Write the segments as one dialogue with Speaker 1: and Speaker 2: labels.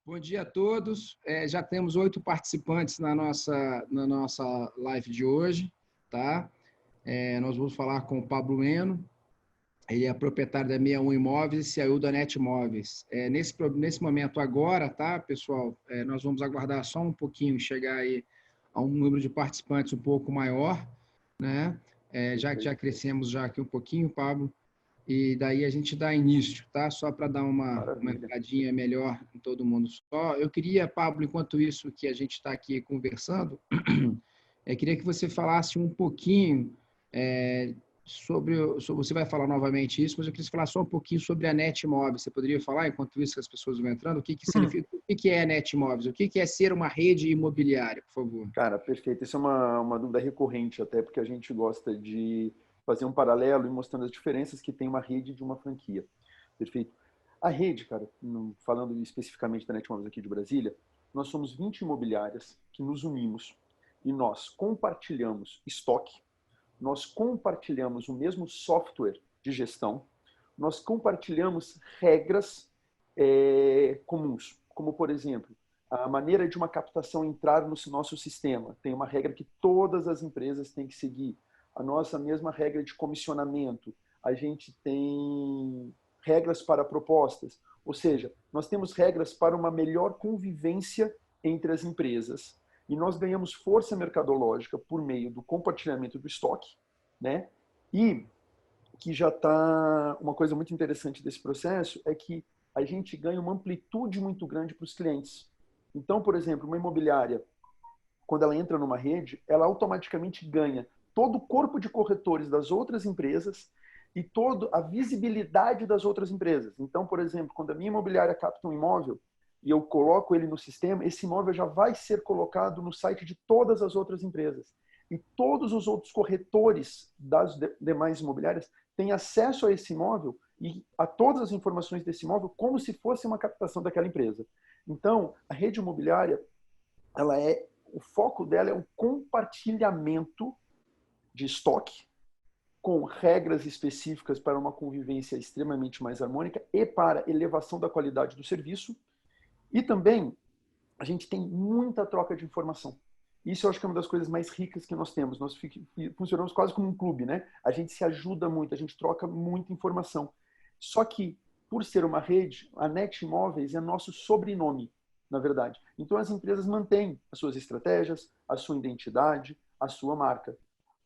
Speaker 1: Bom dia a todos. Já temos 8 participantes na nossa live de hoje, tá? Nós vamos falar com o Pablo Bueno. Ele é proprietário da 61 Imóveis e CIO da NET Imóveis. Nesse momento agora, tá, pessoal? Nós vamos aguardar só um pouquinho, chegar aí a um número de participantes um pouco maior, né? Já crescemos já aqui um pouquinho, Pablo. E daí a gente dá início, tá? Só para dar uma entradinha melhor em todo mundo. Eu queria, Pablo, enquanto isso que a gente está aqui conversando, queria que você falasse um pouquinho sobre, você vai falar novamente isso, mas eu queria que você falasse só um pouquinho sobre a NET Imóveis. Você poderia falar, enquanto isso que as pessoas vão entrando, o que significa, o que é a NET Imóveis? O que é ser uma rede imobiliária, por favor?
Speaker 2: Cara, perfeito. Isso é uma dúvida recorrente, até porque a gente gosta de fazer um paralelo e mostrando as diferenças que tem uma rede de uma franquia. Perfeito. A rede, cara, falando especificamente da NET Imóveis aqui de Brasília, nós somos 20 imobiliárias que nos unimos e nós compartilhamos estoque, nós compartilhamos o mesmo software de gestão, nós compartilhamos regras comuns, como, por exemplo, a maneira de uma captação entrar no nosso sistema. Tem uma regra que todas as empresas têm que seguir. A nossa mesma regra de comissionamento. A gente tem regras para propostas. Ou seja, nós temos regras para uma melhor convivência entre as empresas. E nós ganhamos força mercadológica por meio do compartilhamento do estoque, né? E que já está... Uma coisa muito interessante desse processo é que a gente ganha uma amplitude muito grande para os clientes. Então, por exemplo, uma imobiliária, quando ela entra numa rede, ela automaticamente ganha todo o corpo de corretores das outras empresas e toda a visibilidade das outras empresas. Então, por exemplo, quando a minha imobiliária capta um imóvel e eu coloco ele no sistema, esse imóvel já vai ser colocado no site de todas as outras empresas. E todos os outros corretores das demais imobiliárias têm acesso a esse imóvel e a todas as informações desse imóvel como se fosse uma captação daquela empresa. Então, a rede imobiliária, o foco dela é o compartilhamento de estoque com regras específicas para uma convivência extremamente mais harmônica e para elevação da qualidade do serviço. E também, a gente tem muita troca de informação. Isso eu acho que é uma das coisas mais ricas que nós temos. Nós funcionamos quase como um clube, né? A gente se ajuda muito, a gente troca muita informação. Só que, por ser uma rede, a NET Imóveis é nosso sobrenome, na verdade. Então, as empresas mantêm as suas estratégias, a sua identidade, a sua marca.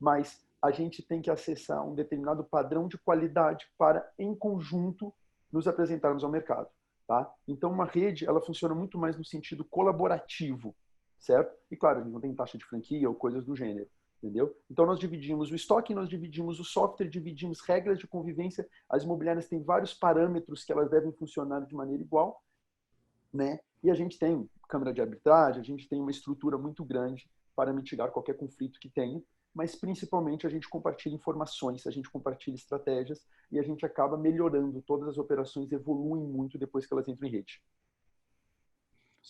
Speaker 2: Mas a gente tem que acessar um determinado padrão de qualidade para, em conjunto, nos apresentarmos ao mercado. Tá? Então, uma rede, ela funciona muito mais no sentido colaborativo, certo? E, claro, a gente não tem taxa de franquia ou coisas do gênero. Entendeu? Então, nós dividimos o estoque, nós dividimos o software, dividimos regras de convivência. As imobiliárias têm vários parâmetros que elas devem funcionar de maneira igual, né? E a gente tem câmara de arbitragem, a gente tem uma estrutura muito grande para mitigar qualquer conflito que tenha, mas principalmente a gente compartilha informações, a gente compartilha estratégias e a gente acaba melhorando. Todas as operações evoluem muito depois que elas entram em rede.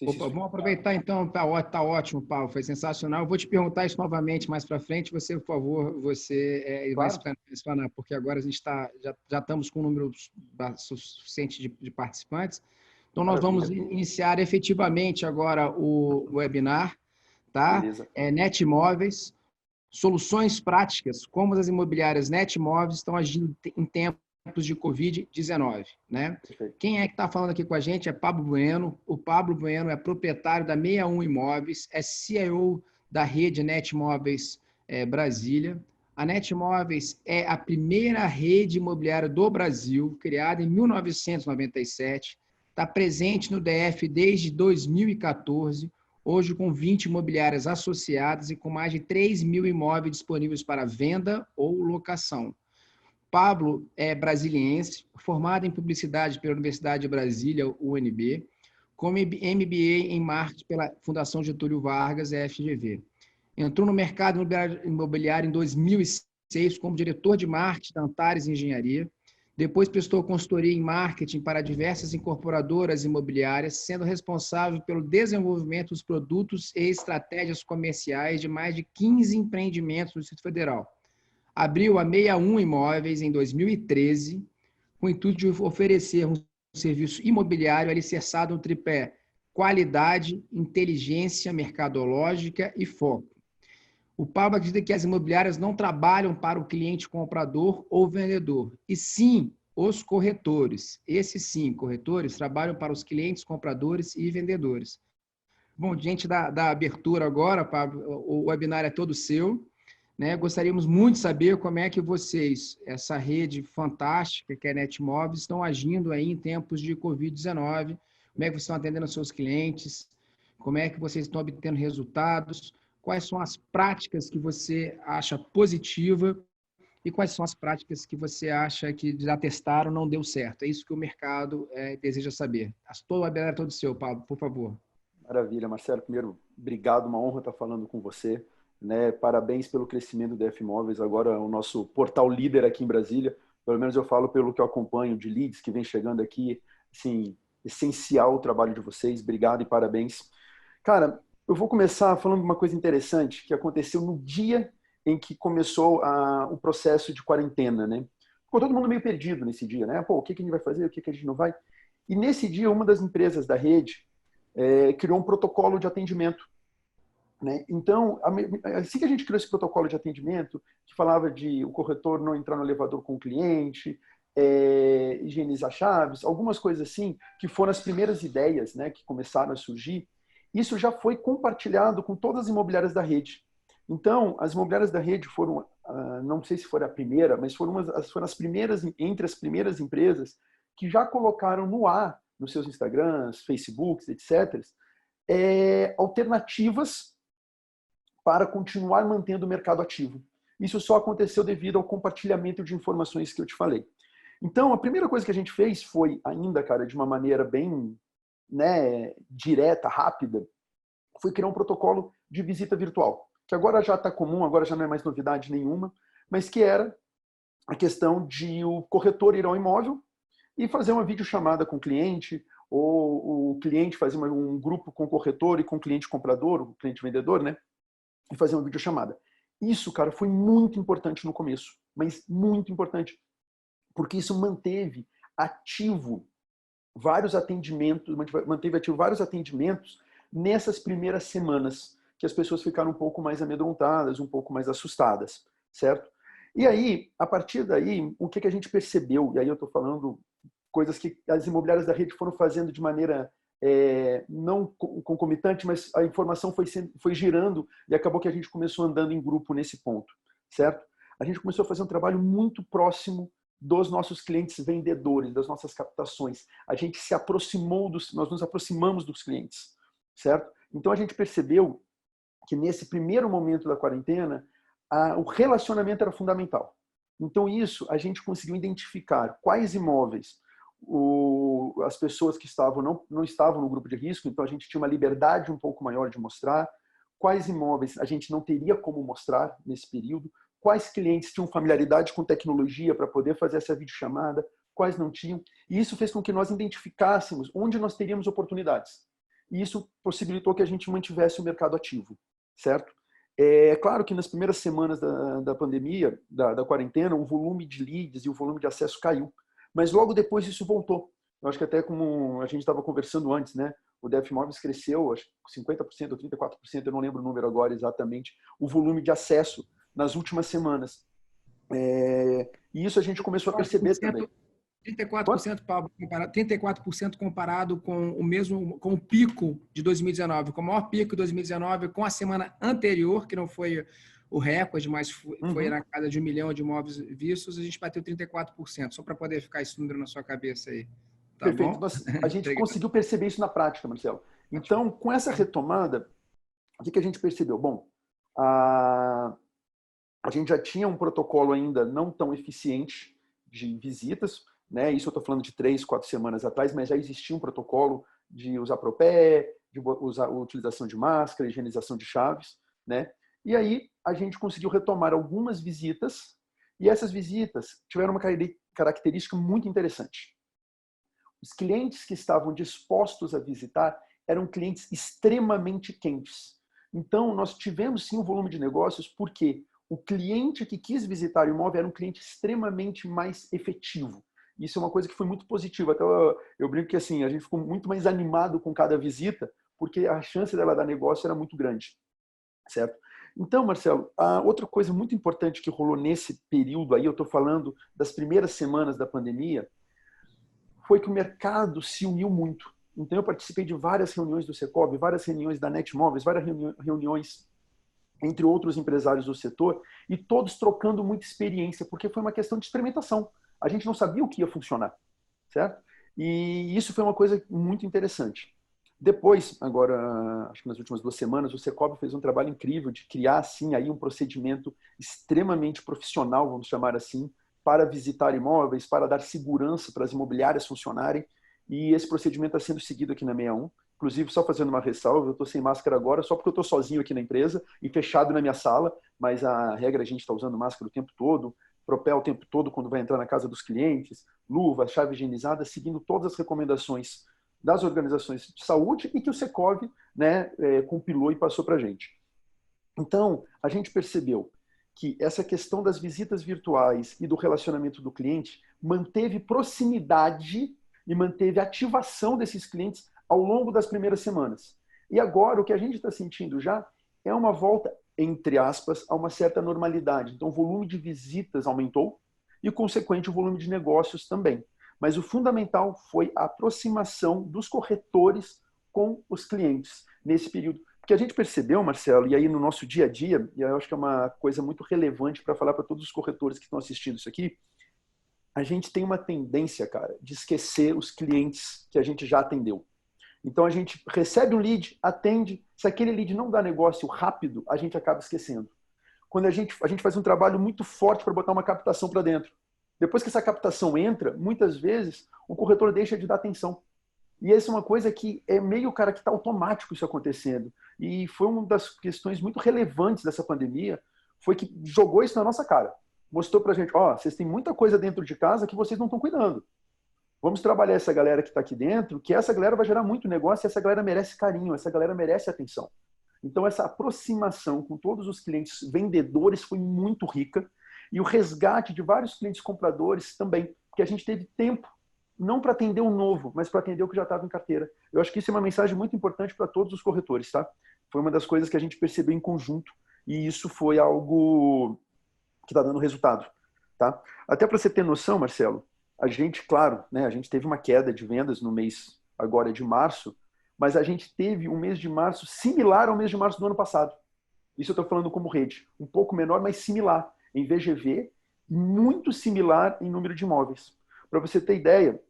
Speaker 1: Opa, vamos aproveitar então, tá ótimo, Paulo, foi sensacional. Eu vou te perguntar isso novamente mais para frente, você, por favor, vai explanar, porque agora a gente já estamos com um número suficiente de participantes. Então, nós vamos iniciar efetivamente agora o webinar, tá? NET Imóveis, soluções práticas, como as imobiliárias NET Imóveis estão agindo em tempos de Covid-19, né? Quem é que está falando aqui com a gente é Pablo Bueno. O Pablo Bueno é proprietário da 61 Imóveis, é CIO da rede NET Imóveis Brasília. A NET Imóveis é a primeira rede imobiliária do Brasil, criada em 1997, está presente no DF desde 2014, hoje com 20 imobiliárias associadas e com mais de 3 mil imóveis disponíveis para venda ou locação. Pablo é brasiliense, formado em publicidade pela Universidade de Brasília, UNB, com MBA em marketing pela Fundação Getúlio Vargas, FGV. Entrou no mercado imobiliário em 2006 como diretor de marketing da Antares Engenharia. Depois prestou consultoria em marketing para diversas incorporadoras imobiliárias, sendo responsável pelo desenvolvimento dos produtos e estratégias comerciais de mais de 15 empreendimentos no Distrito Federal. Abriu a 61 Imóveis em 2013, com o intuito de oferecer um serviço imobiliário alicerçado no tripé qualidade, inteligência mercadológica e foco. O Pablo acredita que as imobiliárias não trabalham para o cliente comprador ou vendedor, e sim os corretores. Esses sim, corretores, trabalham para os clientes, compradores e vendedores. Bom, diante da abertura agora, Pablo, o webinar é todo seu, né? Gostaríamos muito de saber como é que vocês, essa rede fantástica que é a Netmóveis, estão agindo aí em tempos de Covid-19, como é que vocês estão atendendo os seus clientes, como é que vocês estão obtendo resultados, quais são as práticas que você acha positiva e quais são as práticas que você acha que já testaram não deu certo. É isso que o mercado deseja saber. Todo o webinar é todo seu, Pablo, por favor.
Speaker 2: Maravilha, Marcelo. Primeiro, obrigado, uma honra estar falando com você. Né? Parabéns pelo crescimento do DF Imóveis, agora o nosso portal líder aqui em Brasília. Pelo menos eu falo pelo que eu acompanho de leads que vem chegando aqui. Assim, essencial o trabalho de vocês. Obrigado e parabéns. Cara, eu vou começar falando de uma coisa interessante que aconteceu no dia em que começou o processo de quarentena, né? Ficou todo mundo meio perdido nesse dia, né? Pô, o que a gente vai fazer, o que a gente não vai? E nesse dia, uma das empresas da rede criou um protocolo de atendimento. Né? Então, assim que a gente criou esse protocolo de atendimento, que falava de o corretor não entrar no elevador com o cliente, higienizar chaves, algumas coisas assim, que foram as primeiras ideias, né, que começaram a surgir, isso já foi compartilhado com todas as imobiliárias da rede. Então, as imobiliárias da rede foram, não sei se foi a primeira, mas foram as primeiras, entre as primeiras empresas que já colocaram no ar, nos seus Instagrams, Facebooks, etc., alternativas para continuar mantendo o mercado ativo. Isso só aconteceu devido ao compartilhamento de informações que eu te falei. Então, a primeira coisa que a gente fez foi, ainda, cara, de uma maneira bem, né, direta, rápida, foi criar um protocolo de visita virtual, que agora já está comum, agora já não é mais novidade nenhuma, mas que era a questão de o corretor ir ao imóvel e fazer uma videochamada com o cliente, ou o cliente fazer um grupo com o corretor e com o cliente comprador, o cliente vendedor, né? E fazer uma videochamada. Isso, cara, foi muito importante no começo, mas muito importante, porque isso manteve ativo vários atendimentos, nessas primeiras semanas, que as pessoas ficaram um pouco mais amedrontadas, um pouco mais assustadas, certo? E aí, a partir daí, o que a gente percebeu, e aí eu estou falando coisas que as imobiliárias da rede foram fazendo de maneira não concomitante, mas a informação foi girando e acabou que a gente começou andando em grupo nesse ponto, certo? A gente começou a fazer um trabalho muito próximo dos nossos clientes vendedores, das nossas captações. A gente se aproximou nós nos aproximamos dos clientes, certo? Então a gente percebeu que nesse primeiro momento da quarentena, o relacionamento era fundamental. Então isso a gente conseguiu identificar quais imóveis as pessoas que estavam não estavam no grupo de risco, então a gente tinha uma liberdade um pouco maior de mostrar quais imóveis a gente não teria como mostrar nesse período, quais clientes tinham familiaridade com tecnologia para poder fazer essa videochamada, quais não tinham. E isso fez com que nós identificássemos onde nós teríamos oportunidades. E isso possibilitou que a gente mantivesse o mercado ativo, certo? É claro que nas primeiras semanas da pandemia, da quarentena, o volume de leads e o volume de acesso caiu. Mas logo depois isso voltou. Eu acho que até como a gente estava conversando antes, né? O DF Imóveis cresceu, acho que 50% ou 34%, eu não lembro o número agora exatamente, o volume de acesso nas últimas semanas. E isso a gente começou a perceber também.
Speaker 1: 34%, Pablo, 34% comparado com com o pico de 2019, com o maior pico de 2019, com a semana anterior, que não foi o recorde, mas foi na casa de 1 milhão de imóveis vistos, a gente bateu 34%, só para poder ficar esse número na sua cabeça aí. Tá
Speaker 2: Perfeito.
Speaker 1: bom?
Speaker 2: A gente conseguiu perceber isso na prática, Marcelo. Então, com essa retomada, o que a gente percebeu? Bom, a gente já tinha um protocolo ainda não tão eficiente de visitas, né? Isso eu estou falando de 3, 4 semanas atrás, mas já existia um protocolo de usar propé, de usar a utilização de máscara, higienização de chaves, né? E aí a gente conseguiu retomar algumas visitas, e essas visitas tiveram uma característica muito interessante. Os clientes que estavam dispostos a visitar eram clientes extremamente quentes. Então, nós tivemos sim um volume de negócios porque o cliente que quis visitar o imóvel era um cliente extremamente mais efetivo. Isso é uma coisa que foi muito positiva. Até eu brinco que assim, a gente ficou muito mais animado com cada visita, porque a chance dela dar negócio era muito grande, certo? Então, Marcelo, a outra coisa muito importante que rolou nesse período aí, eu estou falando das primeiras semanas da pandemia, foi que o mercado se uniu muito. Então, eu participei de várias reuniões do Secovi, várias reuniões da Netmóveis, várias reuniões entre outros empresários do setor, e todos trocando muita experiência, porque foi uma questão de experimentação. A gente não sabia o que ia funcionar, certo? E isso foi uma coisa muito interessante. Depois, agora, acho que nas últimas 2 semanas, o Secovi fez um trabalho incrível de criar, assim, aí um procedimento extremamente profissional, vamos chamar assim, para visitar imóveis, para dar segurança para as imobiliárias funcionarem. E esse procedimento está sendo seguido aqui na 61. Inclusive, só fazendo uma ressalva, eu estou sem máscara agora, só porque eu estou sozinho aqui na empresa e fechado na minha sala, mas a regra, a gente está usando máscara o tempo todo, propel o tempo todo quando vai entrar na casa dos clientes, luva, chave higienizada, seguindo todas as recomendações das organizações de saúde e que o Secovi, né, compilou e passou para a gente. Então, a gente percebeu que essa questão das visitas virtuais e do relacionamento do cliente manteve proximidade e manteve ativação desses clientes ao longo das primeiras semanas. E agora, o que a gente está sentindo já é uma volta, entre aspas, a uma certa normalidade. Então, o volume de visitas aumentou e, consequente, o volume de negócios também. Mas o fundamental foi a aproximação dos corretores com os clientes nesse período. Porque a gente percebeu, Marcelo, e aí no nosso dia a dia, e eu acho que é uma coisa muito relevante para falar para todos os corretores que estão assistindo isso aqui, a gente tem uma tendência, cara, de esquecer os clientes que a gente já atendeu. Então a gente recebe um lead, atende, se aquele lead não dá negócio rápido, a gente acaba esquecendo. Quando a gente faz um trabalho muito forte para botar uma captação para dentro. Depois que essa captação entra, muitas vezes o corretor deixa de dar atenção. E essa é uma coisa que é meio, cara, que está automático isso acontecendo. E foi uma das questões muito relevantes dessa pandemia, foi que jogou isso na nossa cara. Mostrou pra gente, ó, vocês têm muita coisa dentro de casa que vocês não estão cuidando. Vamos trabalhar essa galera que está aqui dentro, que essa galera vai gerar muito negócio, e essa galera merece carinho, essa galera merece atenção. Então essa aproximação com todos os clientes vendedores foi muito rica, e o resgate de vários clientes compradores também, porque a gente teve tempo não para atender o novo, mas para atender o que já estava em carteira. Eu acho que isso é uma mensagem muito importante para todos os corretores, tá? Foi uma das coisas que a gente percebeu em conjunto e isso foi algo que está dando resultado, tá? Até para você ter noção, Marcelo, a gente, claro, né, a gente teve uma queda de vendas no mês agora de março, mas a gente teve um mês de março similar ao mês de março do ano passado. Isso eu estou falando como rede, um pouco menor, mas similar. Em VGV, muito similar em número de imóveis. Para você ter ideia,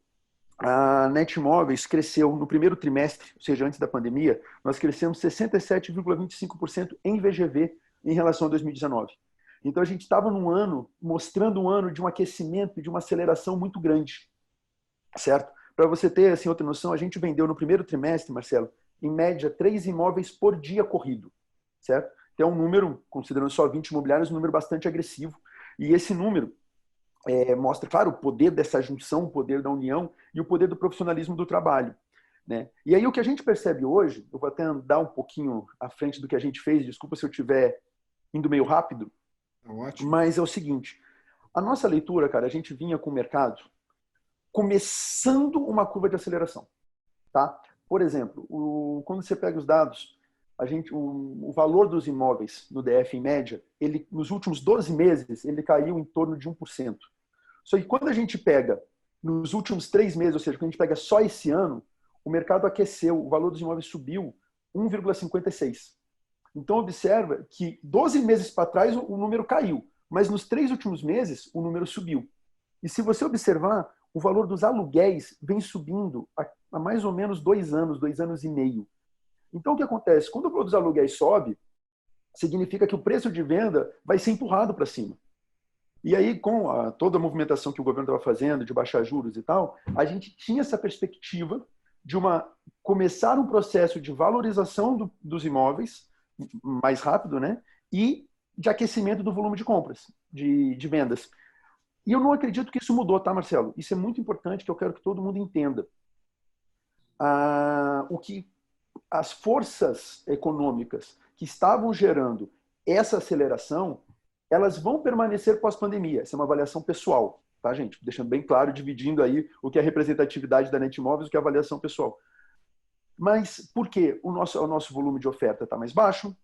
Speaker 2: a Netmóveis cresceu no primeiro trimestre, ou seja, antes da pandemia, nós crescemos 67,25% em VGV em relação a 2019. Então a gente estava num ano, mostrando um ano de um aquecimento e de uma aceleração muito grande, certo? Para você ter assim, outra noção, a gente vendeu no primeiro trimestre, Marcelo, em média 3 imóveis por dia corrido, certo? Então é um número, considerando só 20 imobiliários, um número bastante agressivo. E esse número mostra, claro, o poder dessa junção, o poder da união e o poder do profissionalismo do trabalho. Né? E aí o que a gente percebe hoje, eu vou até andar um pouquinho à frente do que a gente fez, desculpa se eu estiver indo meio rápido, mas é o seguinte, a nossa leitura, cara, a gente vinha com o mercado começando uma curva de aceleração. Tá? Por exemplo, quando você pega os dados, o valor dos imóveis no DF, em média, ele, nos últimos 12 meses, ele caiu em torno de 1%. Só que quando a gente pega nos últimos 3 meses, ou seja, quando a gente pega só esse ano, o mercado aqueceu, o valor dos imóveis subiu 1,56%. Então, observa que 12 meses para trás o número caiu, mas nos 3 últimos meses o número subiu. E se você observar, o valor dos aluguéis vem subindo há mais ou menos 2 anos, 2 anos e meio. Então, o que acontece? Quando o valor dos aluguéis sobe, significa que o preço de venda vai ser empurrado para cima. E aí, com toda a movimentação que o governo estava fazendo, de baixar juros e tal, a gente tinha essa perspectiva de começar um processo de valorização dos imóveis mais rápido, né? E de aquecimento do volume de compras, de vendas. E eu não acredito que isso mudou, tá, Marcelo? Isso é muito importante, que eu quero que todo mundo entenda. As forças econômicas que estavam gerando essa aceleração, elas vão permanecer pós-pandemia. Essa é uma avaliação pessoal. tá, gente? Deixando bem claro, dividindo aí o que é a representatividade da Netmóveis e o que é a avaliação pessoal. Mas por quê? O nosso volume de oferta está mais baixo,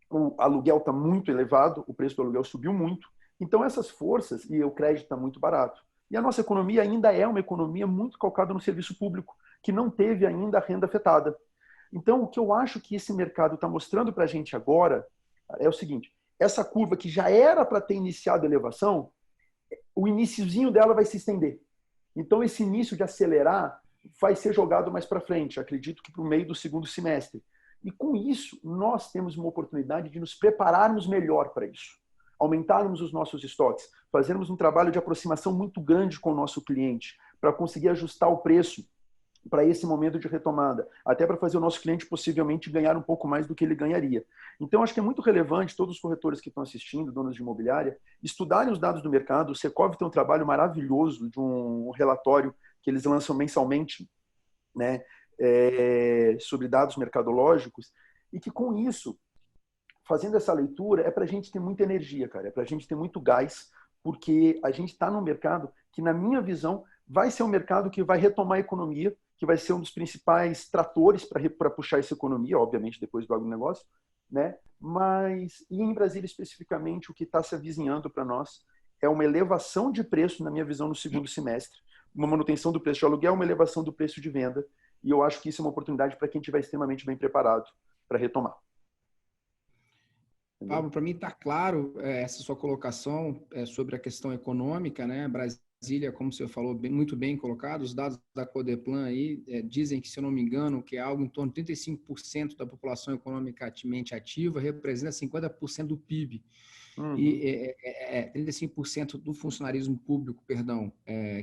Speaker 2: o aluguel está muito elevado, o preço do aluguel subiu muito. Então, essas forças, e o crédito está muito barato. E a nossa economia ainda é uma economia muito calcada no serviço público, que não teve ainda a renda afetada. Então, o que eu acho que esse mercado está mostrando para a gente agora é o seguinte, essa curva que já era para ter iniciado a elevação, o iniciozinho dela vai se estender. Então, esse início de acelerar vai ser jogado mais para frente, acredito que para o meio do segundo semestre. E com isso, nós temos uma oportunidade de nos prepararmos melhor para isso. Aumentarmos os nossos estoques, fazermos um trabalho de aproximação muito grande com o nosso cliente, para conseguir ajustar o preço para esse momento de retomada, até para fazer o nosso cliente possivelmente ganhar um pouco mais do que ele ganharia. Então, acho que é muito relevante todos os corretores que estão assistindo, donos de imobiliária, estudarem os dados do mercado. O Secov tem um trabalho maravilhoso de um relatório que eles lançam mensalmente, né, sobre dados mercadológicos, e que com isso, fazendo essa leitura, é para a gente ter muita energia, cara, é para a gente ter muito gás, porque a gente está num mercado que, na minha visão, vai ser um mercado que vai retomar a economia, que vai ser um dos principais tratores para puxar essa economia, obviamente depois do agronegócio, né? Mas, e em Brasília especificamente, o que está se avizinhando para nós é uma elevação de preço, na minha visão, no segundo semestre, uma manutenção do preço de aluguel, uma elevação do preço de venda, e eu acho que isso é uma oportunidade para quem estiver extremamente bem preparado para retomar.
Speaker 1: Pablo, para mim está claro essa sua colocação sobre a questão econômica, né? Brasília, como você falou, muito bem colocado, os dados da Codeplan aí dizem que, se eu não me engano, que é algo em torno de 35% da população economicamente ativa representa 50% do PIB. Uhum. E 35% do funcionarismo público, perdão,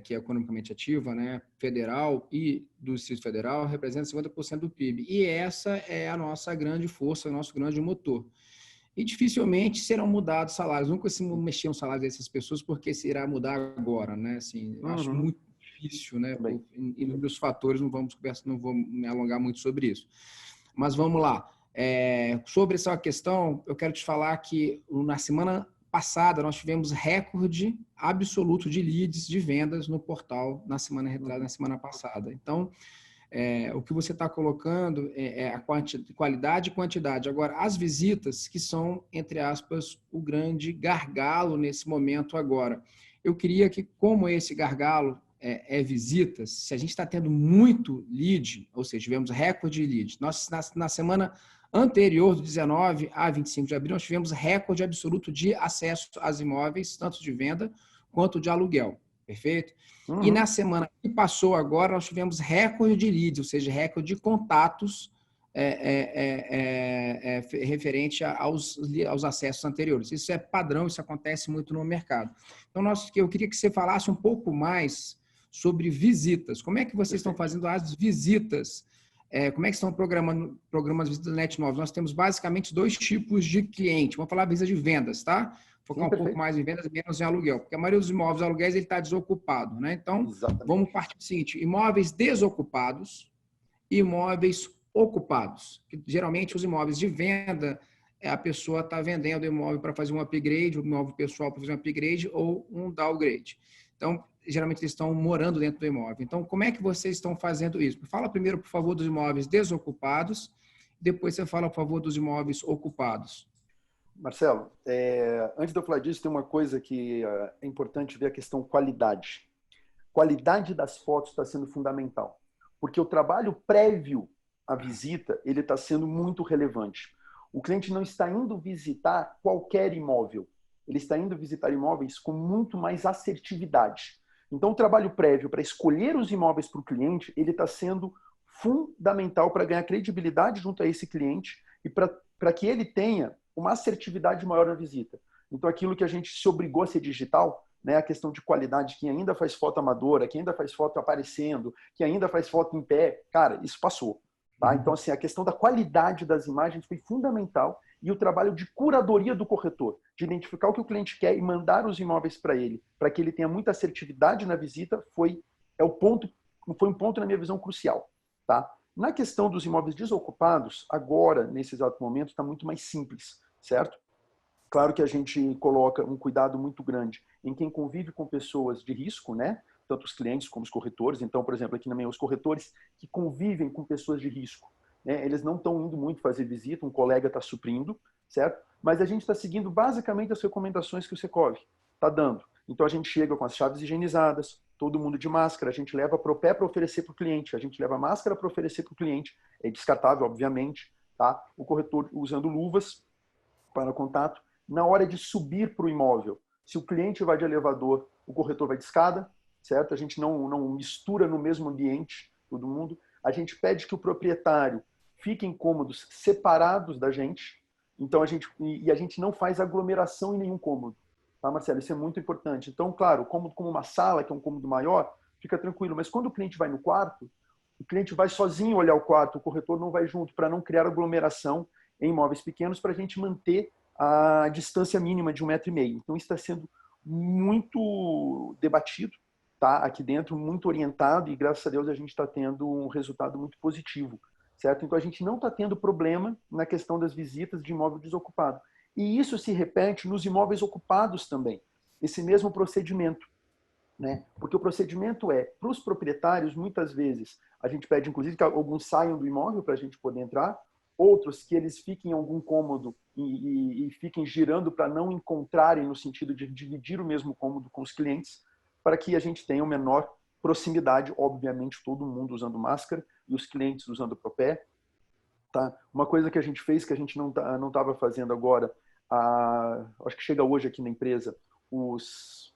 Speaker 1: que é economicamente ativa, né, federal e do Distrito Federal, representa 50% do PIB. E essa é a nossa grande força, o nosso grande motor. E dificilmente serão mudados salários. Nunca se mexeram os salários dessas pessoas, porque se irá mudar agora, né? Assim, acho muito difícil, né? Por inúmeros fatores, não vou me alongar muito sobre isso. Mas vamos lá. Sobre essa questão, eu quero te falar que na semana passada nós tivemos recorde absoluto de leads, de vendas no portal na semana passada. Então, o que você está colocando é a qualidade e quantidade. Agora, as visitas, que são, entre aspas, o grande gargalo nesse momento agora. Eu queria que, como esse gargalo é visitas, se a gente está tendo muito lead, ou seja, tivemos recorde de lead. Nós, na semana anterior, do 19 a 25 de abril, nós tivemos recorde absoluto de acesso aos imóveis, tanto de venda quanto de aluguel. Perfeito? E na semana que passou agora, nós tivemos recorde de leads, ou seja, recorde de contatos referente aos acessos anteriores. Isso é padrão, isso acontece muito no mercado. Então, eu queria que você falasse um pouco mais sobre visitas. Como é que vocês estão fazendo as visitas? Como é que estão programando as visitas da Netmóveis? Nós temos basicamente 2 tipos de cliente. Vamos falar visita de vendas, tá? Focar um pouco mais em vendas e menos em aluguel, porque a maioria dos imóveis aluguéis ele está desocupado, né? Então, vamos partir do seguinte: imóveis desocupados e imóveis ocupados. Geralmente, os imóveis de venda, a pessoa está vendendo o imóvel para fazer um upgrade, o imóvel pessoal para fazer um upgrade ou um downgrade. Então, geralmente eles estão morando dentro do imóvel. Então, como é que vocês estão fazendo isso? Fala primeiro, por favor, dos imóveis desocupados, depois você fala, por favor, dos imóveis ocupados.
Speaker 2: Marcelo, antes de eu falar disso, tem uma coisa que é importante ver, a questão qualidade. Qualidade das fotos está sendo fundamental, porque o trabalho prévio à visita ele está sendo muito relevante. O cliente não está indo visitar qualquer imóvel, ele está indo visitar imóveis com muito mais assertividade. Então, o trabalho prévio para escolher os imóveis para o cliente, ele está sendo fundamental para ganhar credibilidade junto a esse cliente e para que ele tenha uma assertividade maior na visita. Então, aquilo que a gente se obrigou a ser digital, né, a questão de qualidade, quem ainda faz foto amadora, quem ainda faz foto aparecendo, quem ainda faz foto em pé, cara, isso passou. Tá? Então, assim, a questão da qualidade das imagens foi fundamental e o trabalho de curadoria do corretor, de identificar o que o cliente quer e mandar os imóveis para ele, para que ele tenha muita assertividade na visita, foi um ponto, na minha visão, crucial. Tá? Na questão dos imóveis desocupados, agora, nesse exato momento, está muito mais simples, certo? Claro que a gente coloca um cuidado muito grande em quem convive com pessoas de risco, né? Tanto os clientes como os corretores. Então, por exemplo, aqui na minha, os corretores que convivem com pessoas de risco, né? Eles não estão indo muito fazer visita, um colega está suprindo, certo? Mas a gente está seguindo basicamente as recomendações que o Secov está dando. Então, a gente chega com as chaves higienizadas, todo mundo de máscara, a gente leva Propé para oferecer para o cliente, a gente leva máscara para oferecer para o cliente, é descartável, obviamente, tá? O corretor usando luvas para contato. Na hora de subir para o imóvel, se o cliente vai de elevador, o corretor vai de escada, certo? A gente não mistura no mesmo ambiente todo mundo. A gente pede que o proprietário fique em cômodos separados da gente. Então a gente não faz aglomeração em nenhum cômodo, tá, Marcelo? Isso é muito importante. Então, claro, cômodo como uma sala, que é um cômodo maior, fica tranquilo. Mas quando o cliente vai no quarto, o cliente vai sozinho olhar o quarto, o corretor não vai junto, para não criar aglomeração em imóveis pequenos, para a gente manter a distância mínima de 1,5 m. Então, isso está sendo muito debatido, tá? Aqui dentro, muito orientado, e graças a Deus a gente está tendo um resultado muito positivo, certo? Então, a gente não está tendo problema na questão das visitas de imóvel desocupado. E isso se repete nos imóveis ocupados também, esse mesmo procedimento, né? Porque o procedimento é, para os proprietários, muitas vezes, a gente pede, inclusive, que alguns saiam do imóvel para a gente poder entrar, outros que eles fiquem em algum cômodo e fiquem girando para não encontrarem, no sentido de dividir o mesmo cômodo com os clientes, para que a gente tenha uma menor proximidade, obviamente todo mundo usando máscara e os clientes usando Propé. Tá? Uma coisa que a gente fez, que a gente não estava fazendo agora, acho que chega hoje aqui na empresa, os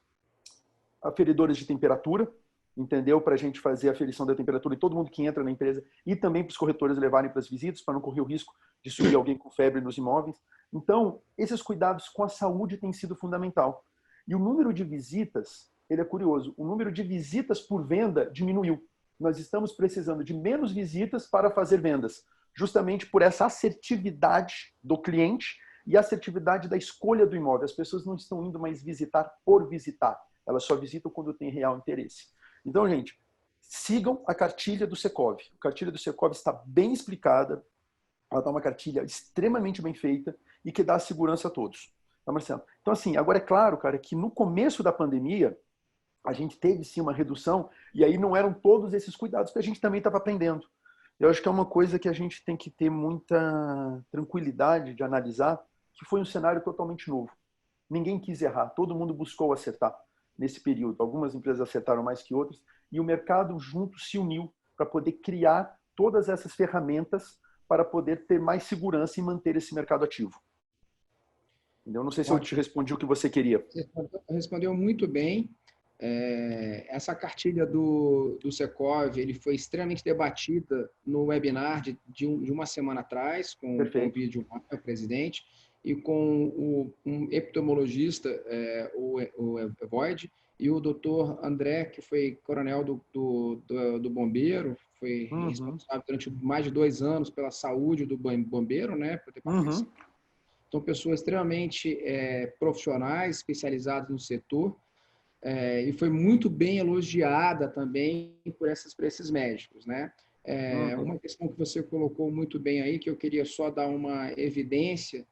Speaker 2: aferidores de temperatura, entendeu? Para a gente fazer a aferição da temperatura em todo mundo que entra na empresa e também para os corretores levarem para as visitas, para não correr o risco de subir alguém com febre nos imóveis. Então, esses cuidados com a saúde têm sido fundamental. E o número de visitas, ele é curioso, o número de visitas por venda diminuiu. Nós estamos precisando de menos visitas para fazer vendas, justamente por essa assertividade do cliente e assertividade da escolha do imóvel. As pessoas não estão indo mais visitar por visitar, elas só visitam quando tem real interesse. Então, gente, sigam a cartilha do Secov. A cartilha do Secov está bem explicada, ela está uma cartilha extremamente bem feita e que dá segurança a todos. Tá, Marcelo? Então, assim, agora é claro, cara, que no começo da pandemia, a gente teve sim uma redução e aí não eram todos esses cuidados que a gente também estava aprendendo. Eu acho que é uma coisa que a gente tem que ter muita tranquilidade de analisar, que foi um cenário totalmente novo. Ninguém quis errar, todo mundo buscou acertar nesse período. Algumas empresas acertaram mais que outras e o mercado junto se uniu para poder criar todas essas ferramentas para poder ter mais segurança e manter esse mercado ativo. Eu não sei se eu te respondi o que você queria.
Speaker 1: Você respondeu muito bem. Essa cartilha do Secov, ele foi extremamente debatida no webinar de uma semana atrás, com o vídeo do presidente, e com um epidemiologista, o Void, e o doutor André, que foi coronel do bombeiro, foi responsável durante mais de 2 anos pela saúde do bombeiro, né, por ter participado. Então, pessoas extremamente profissionais, especializadas no setor, e foi muito bem elogiada também por esses médicos, né? Uma questão que você colocou muito bem aí, que eu queria só dar uma evidência,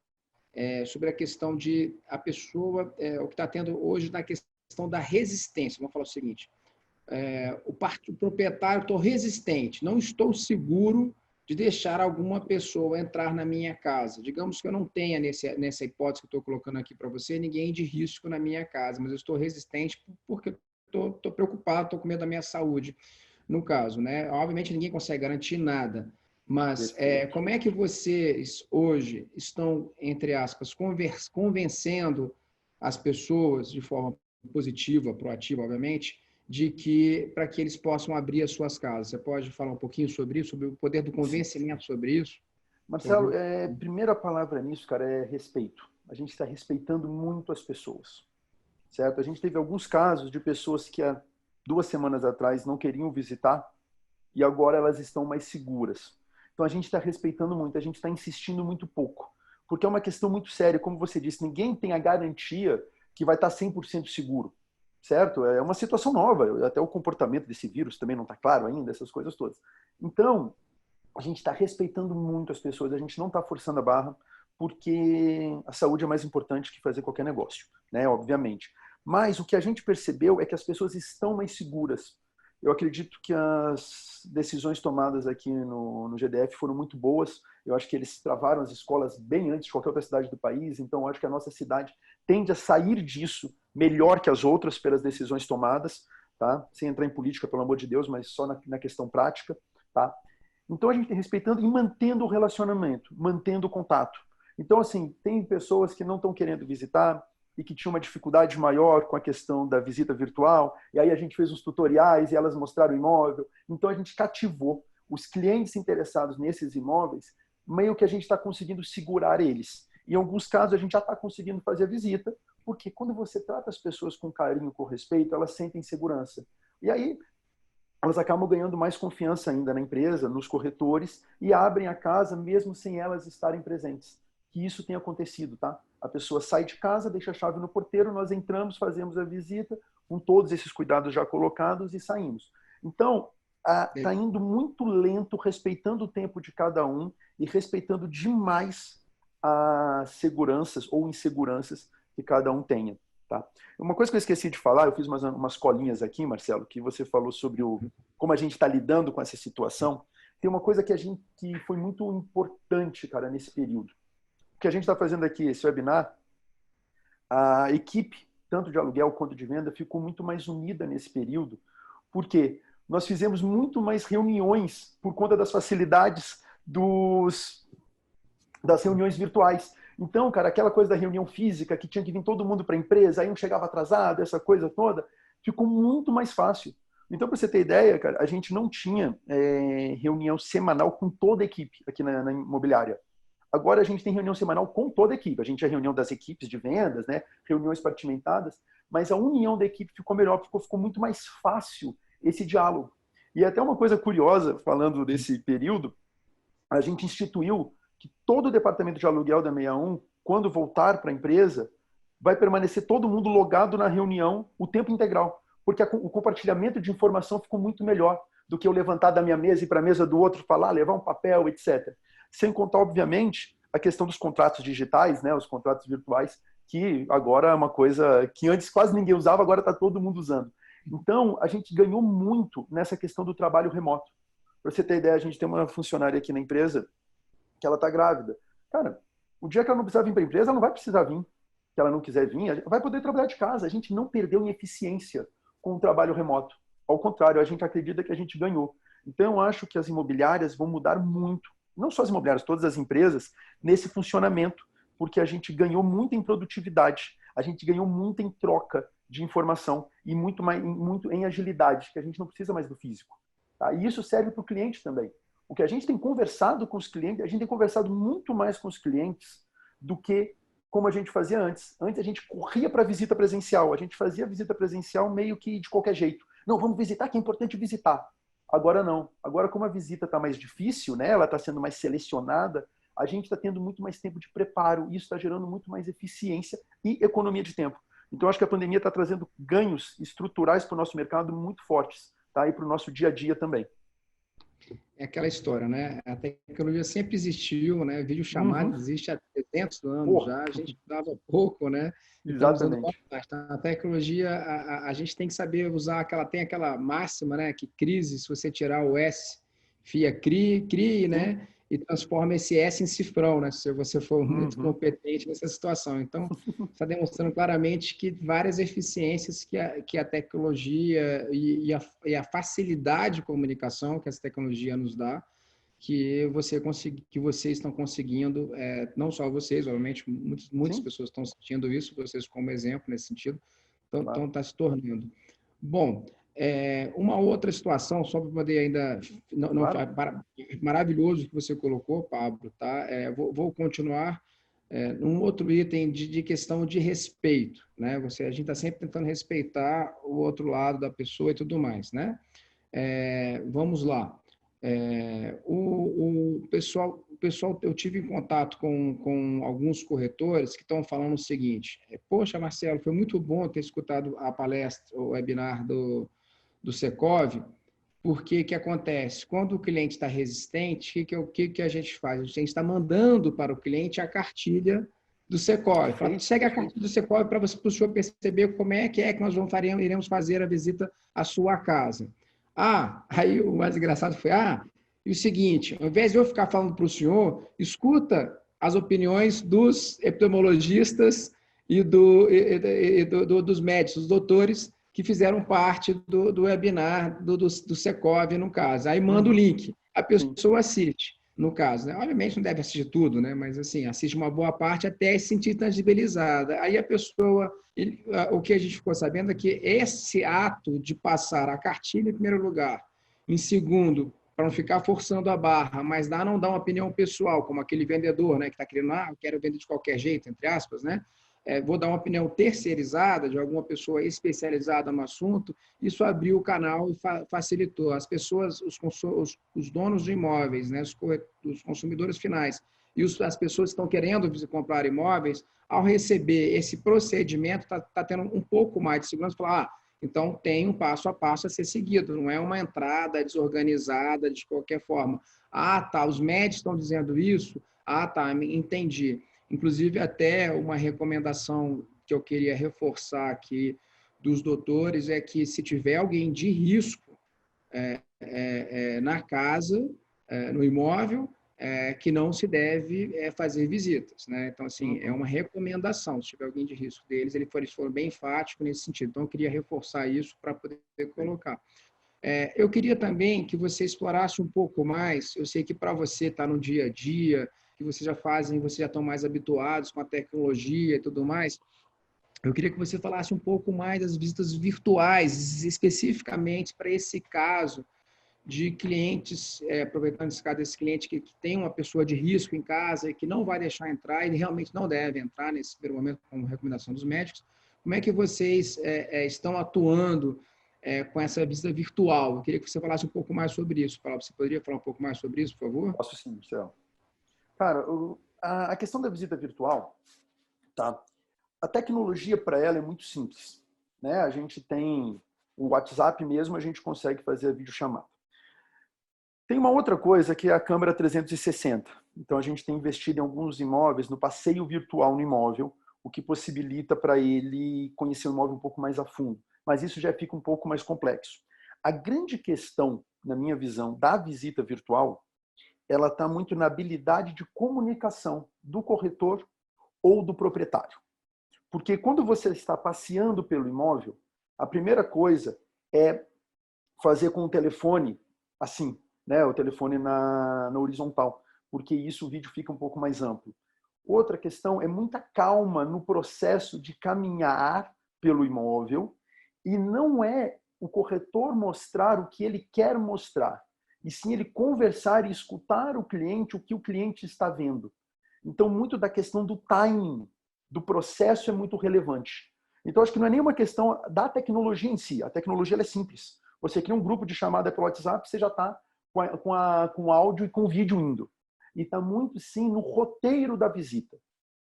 Speaker 1: sobre a questão de a pessoa, o que está tendo hoje na questão da resistência. Vamos falar o seguinte, o proprietário, estou resistente, não estou seguro de deixar alguma pessoa entrar na minha casa. Digamos que eu não tenha, nessa hipótese que eu estou colocando aqui para você, ninguém de risco na minha casa, mas eu estou resistente porque estou preocupado, estou com medo da minha saúde, no caso, né? Obviamente, ninguém consegue garantir nada, mas como é que vocês hoje estão, entre aspas, convencendo as pessoas de forma positiva, proativa, obviamente, de que para que eles possam abrir as suas casas? Você pode falar um pouquinho sobre isso, sobre o poder do convencimento sobre isso?
Speaker 2: Marcelo, primeira palavra nisso, cara, é respeito. A gente está respeitando muito as pessoas, certo? A gente teve alguns casos de pessoas que há 2 semanas atrás não queriam visitar e agora elas estão mais seguras. Então a gente está respeitando muito, a gente está insistindo muito pouco, porque é uma questão muito séria, como você disse, ninguém tem a garantia que vai estar 100% seguro. Certo? É uma situação nova, até o comportamento desse vírus também não está claro ainda, essas coisas todas. Então, a gente está respeitando muito as pessoas, a gente não está forçando a barra, porque a saúde é mais importante que fazer qualquer negócio, né? Obviamente. Mas o que a gente percebeu é que as pessoas estão mais seguras. Eu acredito que as decisões tomadas aqui no GDF foram muito boas. Eu acho que eles travaram as escolas bem antes de qualquer outra cidade do país. Então, eu acho que a nossa cidade tende a sair disso melhor que as outras pelas decisões tomadas, tá? Sem entrar em política, pelo amor de Deus, mas só na questão prática, tá? Então, a gente respeitando e mantendo o relacionamento, mantendo o contato. Então, assim, tem pessoas que não estão querendo visitar e que tinham uma dificuldade maior com a questão da visita virtual, e aí a gente fez uns tutoriais e elas mostraram o imóvel. Então, a gente cativou os clientes interessados nesses imóveis, meio que a gente está conseguindo segurar eles. Em alguns casos, a gente já está conseguindo fazer a visita, porque quando você trata as pessoas com carinho, com respeito, elas sentem segurança. E aí, elas acabam ganhando mais confiança ainda na empresa, nos corretores, e abrem a casa mesmo sem elas estarem presentes. Que isso tem acontecido, tá? A pessoa sai de casa, deixa a chave no porteiro, nós entramos, fazemos a visita, com todos esses cuidados já colocados e saímos. Então, está indo muito lento, respeitando o tempo de cada um e respeitando demais as seguranças ou inseguranças que cada um tenha. Tá? Uma coisa que eu esqueci de falar, eu fiz umas colinhas aqui, Marcelo, que você falou sobre como a gente está lidando com essa situação. Tem uma coisa que foi muito importante, cara, nesse período. O que a gente está fazendo aqui, esse webinar, a equipe, tanto de aluguel quanto de venda, ficou muito mais unida nesse período, porque nós fizemos muito mais reuniões por conta das facilidades das reuniões virtuais. Então, cara, aquela coisa da reunião física, que tinha que vir todo mundo para a empresa, aí um chegava atrasado, essa coisa toda, ficou muito mais fácil. Então, para você ter ideia, cara, a gente não tinha reunião semanal com toda a equipe aqui na imobiliária. Agora a gente tem reunião semanal com toda a equipe. A gente tinha reunião das equipes de vendas, né? Reuniões compartimentadas, mas a união da equipe ficou melhor, ficou muito mais fácil esse diálogo. E até uma coisa curiosa, falando desse período, a gente instituiu que todo o departamento de aluguel da 61, quando voltar para a empresa, vai permanecer todo mundo logado na reunião o tempo integral, porque o compartilhamento de informação ficou muito melhor do que eu levantar da minha mesa e para a mesa do outro, falar, levar um papel, etc. Sem contar, obviamente, a questão dos contratos digitais, né, os contratos virtuais, que agora é uma coisa que antes quase ninguém usava, agora está todo mundo usando. Então, a gente ganhou muito nessa questão do trabalho remoto. Para você ter ideia, a gente tem uma funcionária aqui na empresa que ela está grávida. Cara, o dia que ela não precisar vir para a empresa, ela não vai precisar vir. Se ela não quiser vir, vai poder trabalhar de casa. A gente não perdeu em eficiência com o trabalho remoto. Ao contrário, a gente acredita que a gente ganhou. Então, eu acho que as imobiliárias vão mudar muito, não só as imobiliárias, todas as empresas, nesse funcionamento, porque a gente ganhou muito em produtividade, a gente ganhou muito em troca de informação e muito em agilidade, que a gente não precisa mais do físico. Tá? E isso serve para o cliente também. O que a gente tem conversado com os clientes, a gente tem conversado muito mais com os clientes do que como a gente fazia antes. Antes a gente corria para a visita presencial, a gente fazia a visita presencial meio que de qualquer jeito. Não, vamos visitar, que é importante visitar. Agora não. Agora, como a visita está mais difícil, né, ela está sendo mais selecionada, a gente está tendo muito mais tempo de preparo e isso está gerando muito mais eficiência e economia de tempo. Então, acho que a pandemia está trazendo ganhos estruturais para o nosso mercado muito fortes, tá? E para o nosso dia a dia também.
Speaker 1: É aquela história, né? A tecnologia sempre existiu, né? Videochamada existe há 300 anos já, a gente dava pouco, né? Estamos usando bastante. A tecnologia, a gente tem que saber usar tem aquela máxima, né? Que crise, se você tirar o S, crie, né? E transforma esse S em cifrão, né? Se você for muito competente nessa situação. Então, está demonstrando claramente que várias eficiências que a tecnologia e a facilidade de comunicação que essa tecnologia nos dá, que vocês estão conseguindo, não só vocês, obviamente, muitas pessoas estão sentindo isso, vocês como exemplo nesse sentido, então está se tornando. Bom, uma outra situação, só para poder ainda... Maravilhoso o que você colocou, Pablo, tá? Vou continuar um outro item de questão de respeito, né? A gente está sempre tentando respeitar o outro lado da pessoa e tudo mais, né? Vamos lá. O pessoal, eu tive em contato com alguns corretores que estão falando o seguinte: poxa, Marcelo, foi muito bom ter escutado a palestra, o webinar do Secov, Porque que acontece? Quando o cliente está resistente, o que a gente faz? A gente está mandando para o cliente a cartilha do Secovi. Segue a cartilha do Secovi para o senhor perceber como é que nós iremos fazer a visita à sua casa. Aí o mais engraçado foi, e o seguinte, ao invés de eu ficar falando para o senhor, escuta as opiniões dos epidemiologistas e dos médicos, dos doutores, que fizeram parte do webinar do Secovi, no caso. Aí manda o link, a pessoa assiste, no caso. Né? Obviamente não deve assistir tudo, né? Mas assim, assiste uma boa parte até se sentir tangibilizada. Aí a pessoa, o que a gente ficou sabendo é que esse ato de passar a cartilha, em primeiro lugar, em segundo, para não ficar forçando a barra, mas não dar uma opinião pessoal, como aquele vendedor, né, que está querendo, eu quero vender de qualquer jeito, entre aspas, né? Vou dar uma opinião terceirizada de alguma pessoa especializada no assunto, isso abriu o canal e facilitou. As pessoas, os donos de imóveis, né, os consumidores finais e as pessoas que estão querendo comprar imóveis, ao receber esse procedimento, está tendo um pouco mais de segurança, falar, então tem um passo a passo a ser seguido, não é uma entrada desorganizada de qualquer forma. Tá, os médicos estão dizendo isso? Tá, entendi. Inclusive, até uma recomendação que eu queria reforçar aqui dos doutores é que, se tiver alguém de risco na casa, no imóvel, que não se deve fazer visitas. Né? Então, assim, é uma recomendação. Se tiver alguém de risco deles, eles foram bem enfáticos nesse sentido. Então, eu queria reforçar isso para poder colocar. Eu queria também que você explorasse um pouco mais, eu sei que para você está no dia a dia, que vocês já estão mais habituados com a tecnologia e tudo mais, eu queria que você falasse um pouco mais das visitas virtuais, especificamente para esse caso de clientes, aproveitando esse caso desse cliente que tem uma pessoa de risco em casa e que não vai deixar entrar, ele realmente não deve entrar nesse primeiro momento, como recomendação dos médicos. Como é que vocês estão atuando com essa visita virtual? Eu queria que você falasse um pouco mais sobre isso. Você poderia falar um pouco mais sobre isso, por favor?
Speaker 2: Posso sim, Marcelo. Cara, a questão da visita virtual, tá? A tecnologia para ela é muito simples, né? A gente tem o WhatsApp mesmo, a gente consegue fazer a videochamada. Tem uma outra coisa que é a câmera 360. Então a gente tem investido em alguns imóveis no passeio virtual no imóvel, o que possibilita para ele conhecer o imóvel um pouco mais a fundo. Mas isso já fica um pouco mais complexo. A grande questão, na minha visão, da visita virtual, ela está muito na habilidade de comunicação do corretor ou do proprietário. Porque quando você está passeando pelo imóvel, a primeira coisa é fazer com o telefone assim, né? O telefone na horizontal, porque isso o vídeo fica um pouco mais amplo. Outra questão é muita calma no processo de caminhar pelo imóvel e não é o corretor mostrar o que ele quer mostrar, e sim ele conversar e escutar o que o cliente está vendo. Então, muito da questão do timing, do processo é muito relevante. Então, acho que não é nenhuma questão da tecnologia em si. A tecnologia é simples. Você cria um grupo de chamada pelo WhatsApp, você já está com áudio e com vídeo indo. E está muito, sim, no roteiro da visita.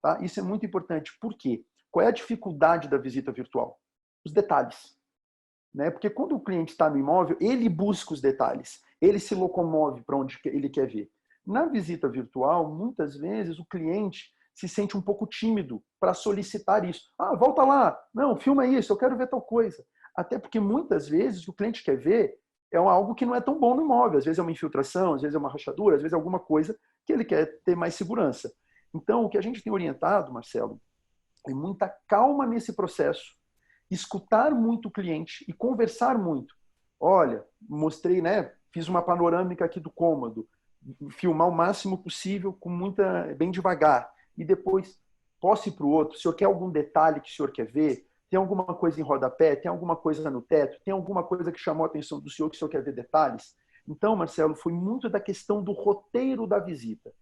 Speaker 2: Tá? Isso é muito importante. Por quê? Qual é a dificuldade da visita virtual? Os detalhes. Né? Porque quando o cliente está no imóvel, ele busca os detalhes. Ele se locomove para onde ele quer ver. Na visita virtual, muitas vezes, o cliente se sente um pouco tímido para solicitar isso. Volta lá. Não, filma isso, eu quero ver tal coisa. Até porque, muitas vezes, o que o cliente quer ver é algo que não é tão bom no imóvel. Às vezes é uma infiltração, às vezes é uma rachadura, às vezes é alguma coisa que ele quer ter mais segurança. Então, o que a gente tem orientado, Marcelo, é muita calma nesse processo, escutar muito o cliente e conversar muito. Olha, mostrei, né? Fiz uma panorâmica aqui do cômodo, filmar o máximo possível, bem devagar. E depois, posso ir para o outro. O senhor quer algum detalhe que o senhor quer ver? Tem alguma coisa em rodapé? Tem alguma coisa no teto? Tem alguma coisa que chamou a atenção do senhor que o senhor quer ver detalhes? Então, Marcelo, foi muito da questão do roteiro da visita.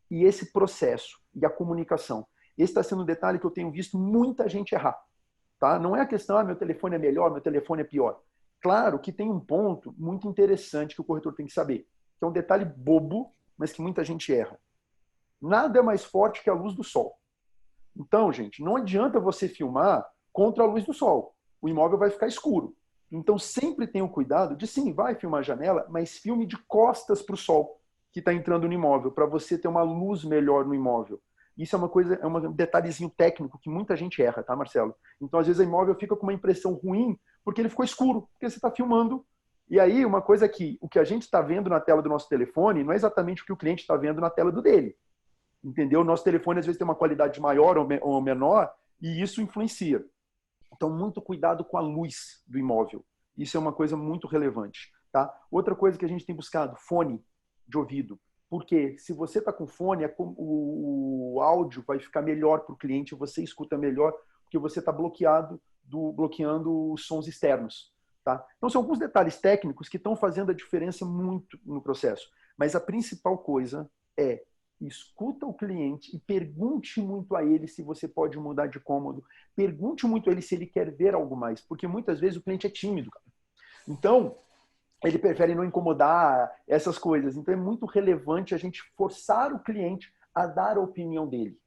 Speaker 2: E esse processo e a comunicação. Esse está sendo um detalhe que eu tenho visto muita gente errar. Tá? Não é a questão, meu telefone é melhor, meu telefone é pior. Claro que tem um ponto muito interessante que o corretor tem que saber, que é um detalhe bobo, mas que muita gente erra. Nada é mais forte que a luz do sol. Então, gente, não adianta você filmar contra a luz do sol. O imóvel vai ficar escuro. Então, sempre tenha o cuidado de, sim, vai filmar a janela, mas filme de costas para o sol que está entrando no imóvel, para você ter uma luz melhor no imóvel. Isso é uma coisa, é um detalhezinho técnico que muita gente erra, tá, Marcelo? Então, às vezes, o imóvel fica com uma impressão ruim porque ele ficou escuro, porque você está filmando. E aí, uma coisa que o que a gente está vendo na tela do nosso telefone não é exatamente o que o cliente está vendo na tela do dele. Entendeu? O nosso telefone, às vezes, tem uma qualidade maior ou menor, e isso influencia. Então, muito cuidado com a luz do imóvel. Isso é uma coisa muito relevante. Tá? Outra coisa que a gente tem buscado, fone de ouvido. Porque se você está com fone, o áudio vai ficar melhor para o cliente, você escuta melhor, porque você está bloqueando os sons externos. Tá? Então, são alguns detalhes técnicos que estão fazendo a diferença muito no processo. Mas a principal coisa é escuta o cliente e pergunte muito a ele se você pode mudar de cômodo. Pergunte muito a ele se ele quer ver algo mais, porque muitas vezes o cliente é tímido, cara. Então, ele prefere não incomodar essas coisas. Então, é muito relevante a gente forçar o cliente a dar a opinião dele,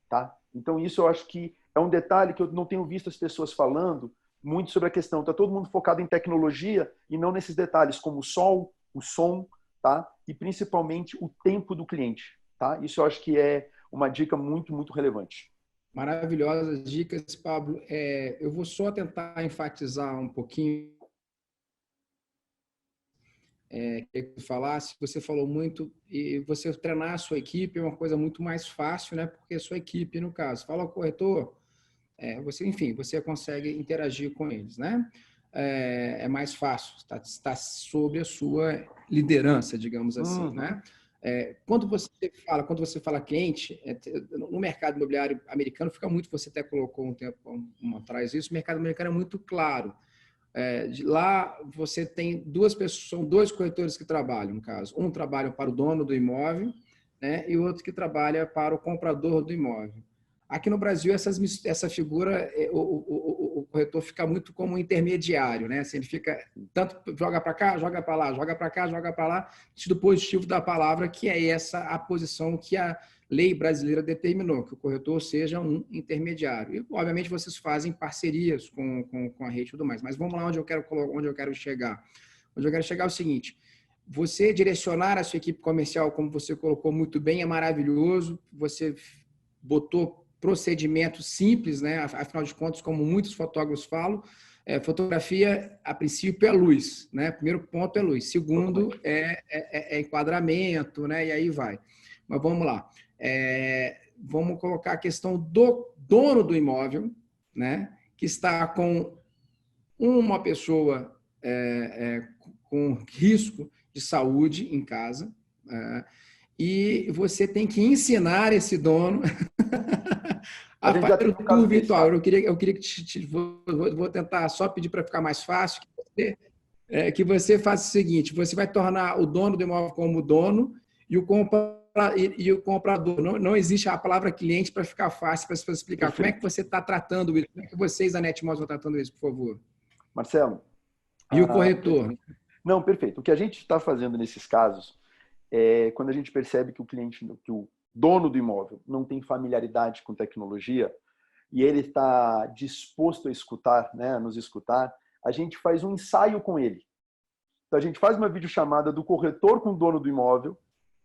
Speaker 2: tá? Então, isso eu acho que é um detalhe que eu não tenho visto as pessoas falando muito sobre a questão. Está todo mundo focado em tecnologia e não nesses detalhes, como o sol, o som, tá? E principalmente o tempo do cliente. Tá? Isso eu acho que é uma dica muito, muito relevante.
Speaker 1: Maravilhosas dicas, Pablo. Eu vou só tentar enfatizar um pouquinho que falasse. Você falou muito, e você treinar a sua equipe é uma coisa muito mais fácil, né? Porque a sua equipe, no caso, fala ao corretor, você, enfim, você consegue interagir com eles, né? É mais fácil, está sob a sua liderança, digamos assim, né? Quando você fala cliente, no mercado imobiliário americano fica muito, você até colocou um tempo atrás isso, o mercado americano é muito claro. Lá você tem duas pessoas, são dois corretores que trabalham, no caso. Um trabalha para o dono do imóvel, né, e o outro que trabalha para o comprador do imóvel. Aqui no Brasil, essa figura, o corretor fica muito como intermediário, né? Assim, ele fica tanto joga para cá, joga para lá, joga para cá, joga para lá, sentido positivo da palavra, que é essa a posição que a lei brasileira determinou, que o corretor seja um intermediário. E, obviamente, vocês fazem parcerias com a rede e tudo mais. Mas vamos lá onde eu quero chegar. Onde eu quero chegar é o seguinte: você direcionar a sua equipe comercial, como você colocou muito bem, é maravilhoso. Você botou procedimentos simples, né? Afinal de contas, como muitos fotógrafos falam, fotografia, a princípio, é luz, né? Primeiro ponto é luz. Segundo é enquadramento, né? E aí vai. Mas vamos lá. Vamos colocar a questão do dono do imóvel, né? Que está com uma pessoa com risco de saúde em casa, e você tem que ensinar esse dono a fazer o tour virtual. Eu queria que vou tentar só pedir para ficar mais fácil, que você faça o seguinte: você vai tornar o dono do imóvel como dono e o comprador. Não existe a palavra cliente para ficar fácil para explicar. Perfeito. Como é que você está tratando isso? Como é que vocês, da Netmos, estão tratando isso, por favor?
Speaker 2: Marcelo.
Speaker 1: E o corretor?
Speaker 2: Não, perfeito. O que a gente está fazendo nesses casos quando a gente percebe que o cliente, que o dono do imóvel não tem familiaridade com tecnologia e ele está disposto a escutar, né, nos escutar, a gente faz um ensaio com ele. Então a gente faz uma videochamada do corretor com o dono do imóvel,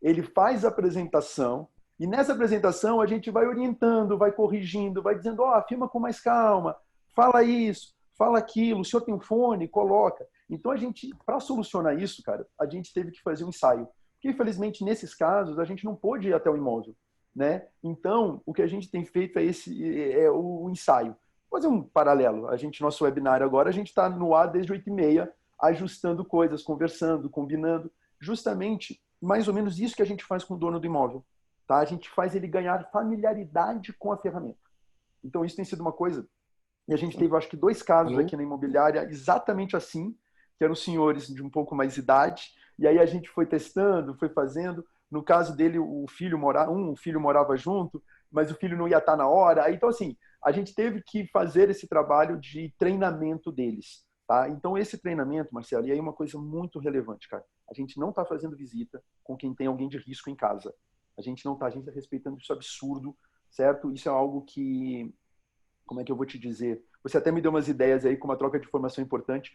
Speaker 2: ele faz a apresentação e nessa apresentação a gente vai orientando, vai corrigindo, vai dizendo, filma com mais calma, fala isso, fala aquilo, o senhor tem um fone, coloca. Então a gente, para solucionar isso, cara, a gente teve que fazer um ensaio. Porque, infelizmente, nesses casos, a gente não pôde ir até o imóvel, né? Então, o que a gente tem feito é o ensaio. Vou fazer um paralelo. Nosso webinário agora, a gente está no ar desde 8h30, ajustando coisas, conversando, combinando. Justamente, mais ou menos isso que a gente faz com o dono do imóvel. Tá? A gente faz ele ganhar familiaridade com a ferramenta. Então, isso tem sido uma coisa. E a gente teve, acho que, 2 casos aqui na imobiliária exatamente assim, que eram senhores de um pouco mais de idade. E aí a gente foi testando, foi fazendo. No caso dele, o filho morava junto, mas o filho não ia estar na hora. Então, assim, a gente teve que fazer esse trabalho de treinamento deles. Tá? Então, esse treinamento, Marcelo, e aí uma coisa muito relevante, cara. A gente não está fazendo visita com quem tem alguém de risco em casa. A gente não está, a gente está respeitando isso absurdo, certo? Isso é algo que, como é que eu vou te dizer? Você até me deu umas ideias aí com uma troca de informação importante.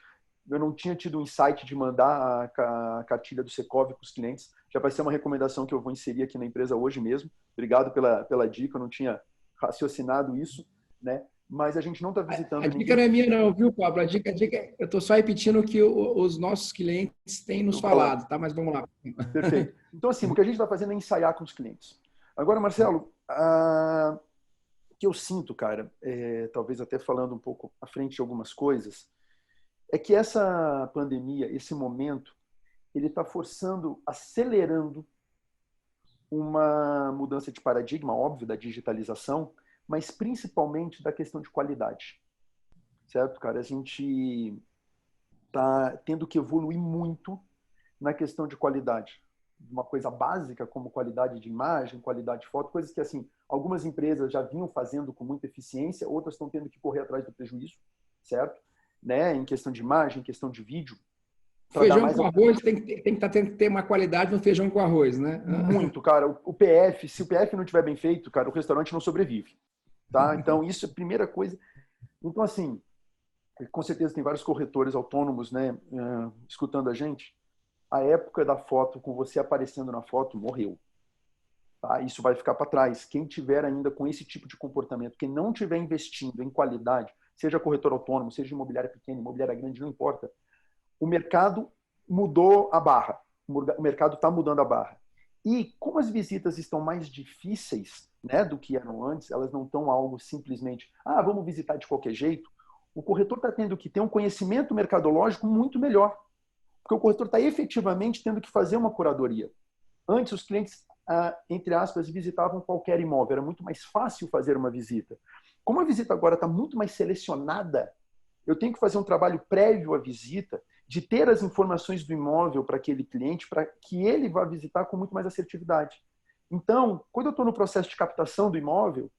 Speaker 2: eu não tinha tido o insight de mandar a cartilha do Secov para os clientes. Já vai ser uma recomendação que eu vou inserir aqui na empresa hoje mesmo. Obrigado pela dica, eu não tinha raciocinado isso, né? Mas a gente não está visitando
Speaker 1: A dica não é minha não, viu, Pablo? Eu estou só repetindo o que os nossos clientes têm nos falado, tá? Mas vamos lá.
Speaker 2: Perfeito. Então, assim, o que a gente está fazendo é ensaiar com os clientes. Agora, Marcelo, o que eu sinto, cara, talvez até falando um pouco à frente de algumas coisas, é que essa pandemia, esse momento, ele está forçando, acelerando uma mudança de paradigma, óbvio, da digitalização, mas principalmente da questão de qualidade. Certo, cara? A gente está tendo que evoluir muito na questão de qualidade. Uma coisa básica como qualidade de imagem, qualidade de foto, coisas que, assim, algumas empresas já vinham fazendo com muita eficiência, outras estão tendo que correr atrás do prejuízo, certo? Né? Em questão de imagem, em questão de vídeo.
Speaker 1: Feijão com arroz tem que ter uma qualidade no feijão com arroz, né?
Speaker 2: Muito, cara. O PF, se o PF não estiver bem feito, cara, o restaurante não sobrevive. Tá? Então, isso é a primeira coisa. Então, assim, com certeza tem vários corretores autônomos, né, escutando a gente. A época da foto, com você aparecendo na foto, morreu. Tá? Isso vai ficar para trás. Quem tiver ainda com esse tipo de comportamento, quem não tiver investindo em qualidade, seja corretor autônomo, seja imobiliária pequena, imobiliária grande, não importa. O mercado mudou a barra. O mercado está mudando a barra. E como as visitas estão mais difíceis, né, do que eram antes, elas não estão algo simplesmente, vamos visitar de qualquer jeito, o corretor está tendo que ter um conhecimento mercadológico muito melhor. Porque o corretor está efetivamente tendo que fazer uma curadoria. Antes, os clientes, entre aspas, visitavam qualquer imóvel. Era muito mais fácil fazer uma visita. Como a visita agora está muito mais selecionada, eu tenho que fazer um trabalho prévio à visita, de ter as informações do imóvel para aquele cliente, para que ele vá visitar com muito mais assertividade. Então, quando eu estou no processo de captação do imóvel,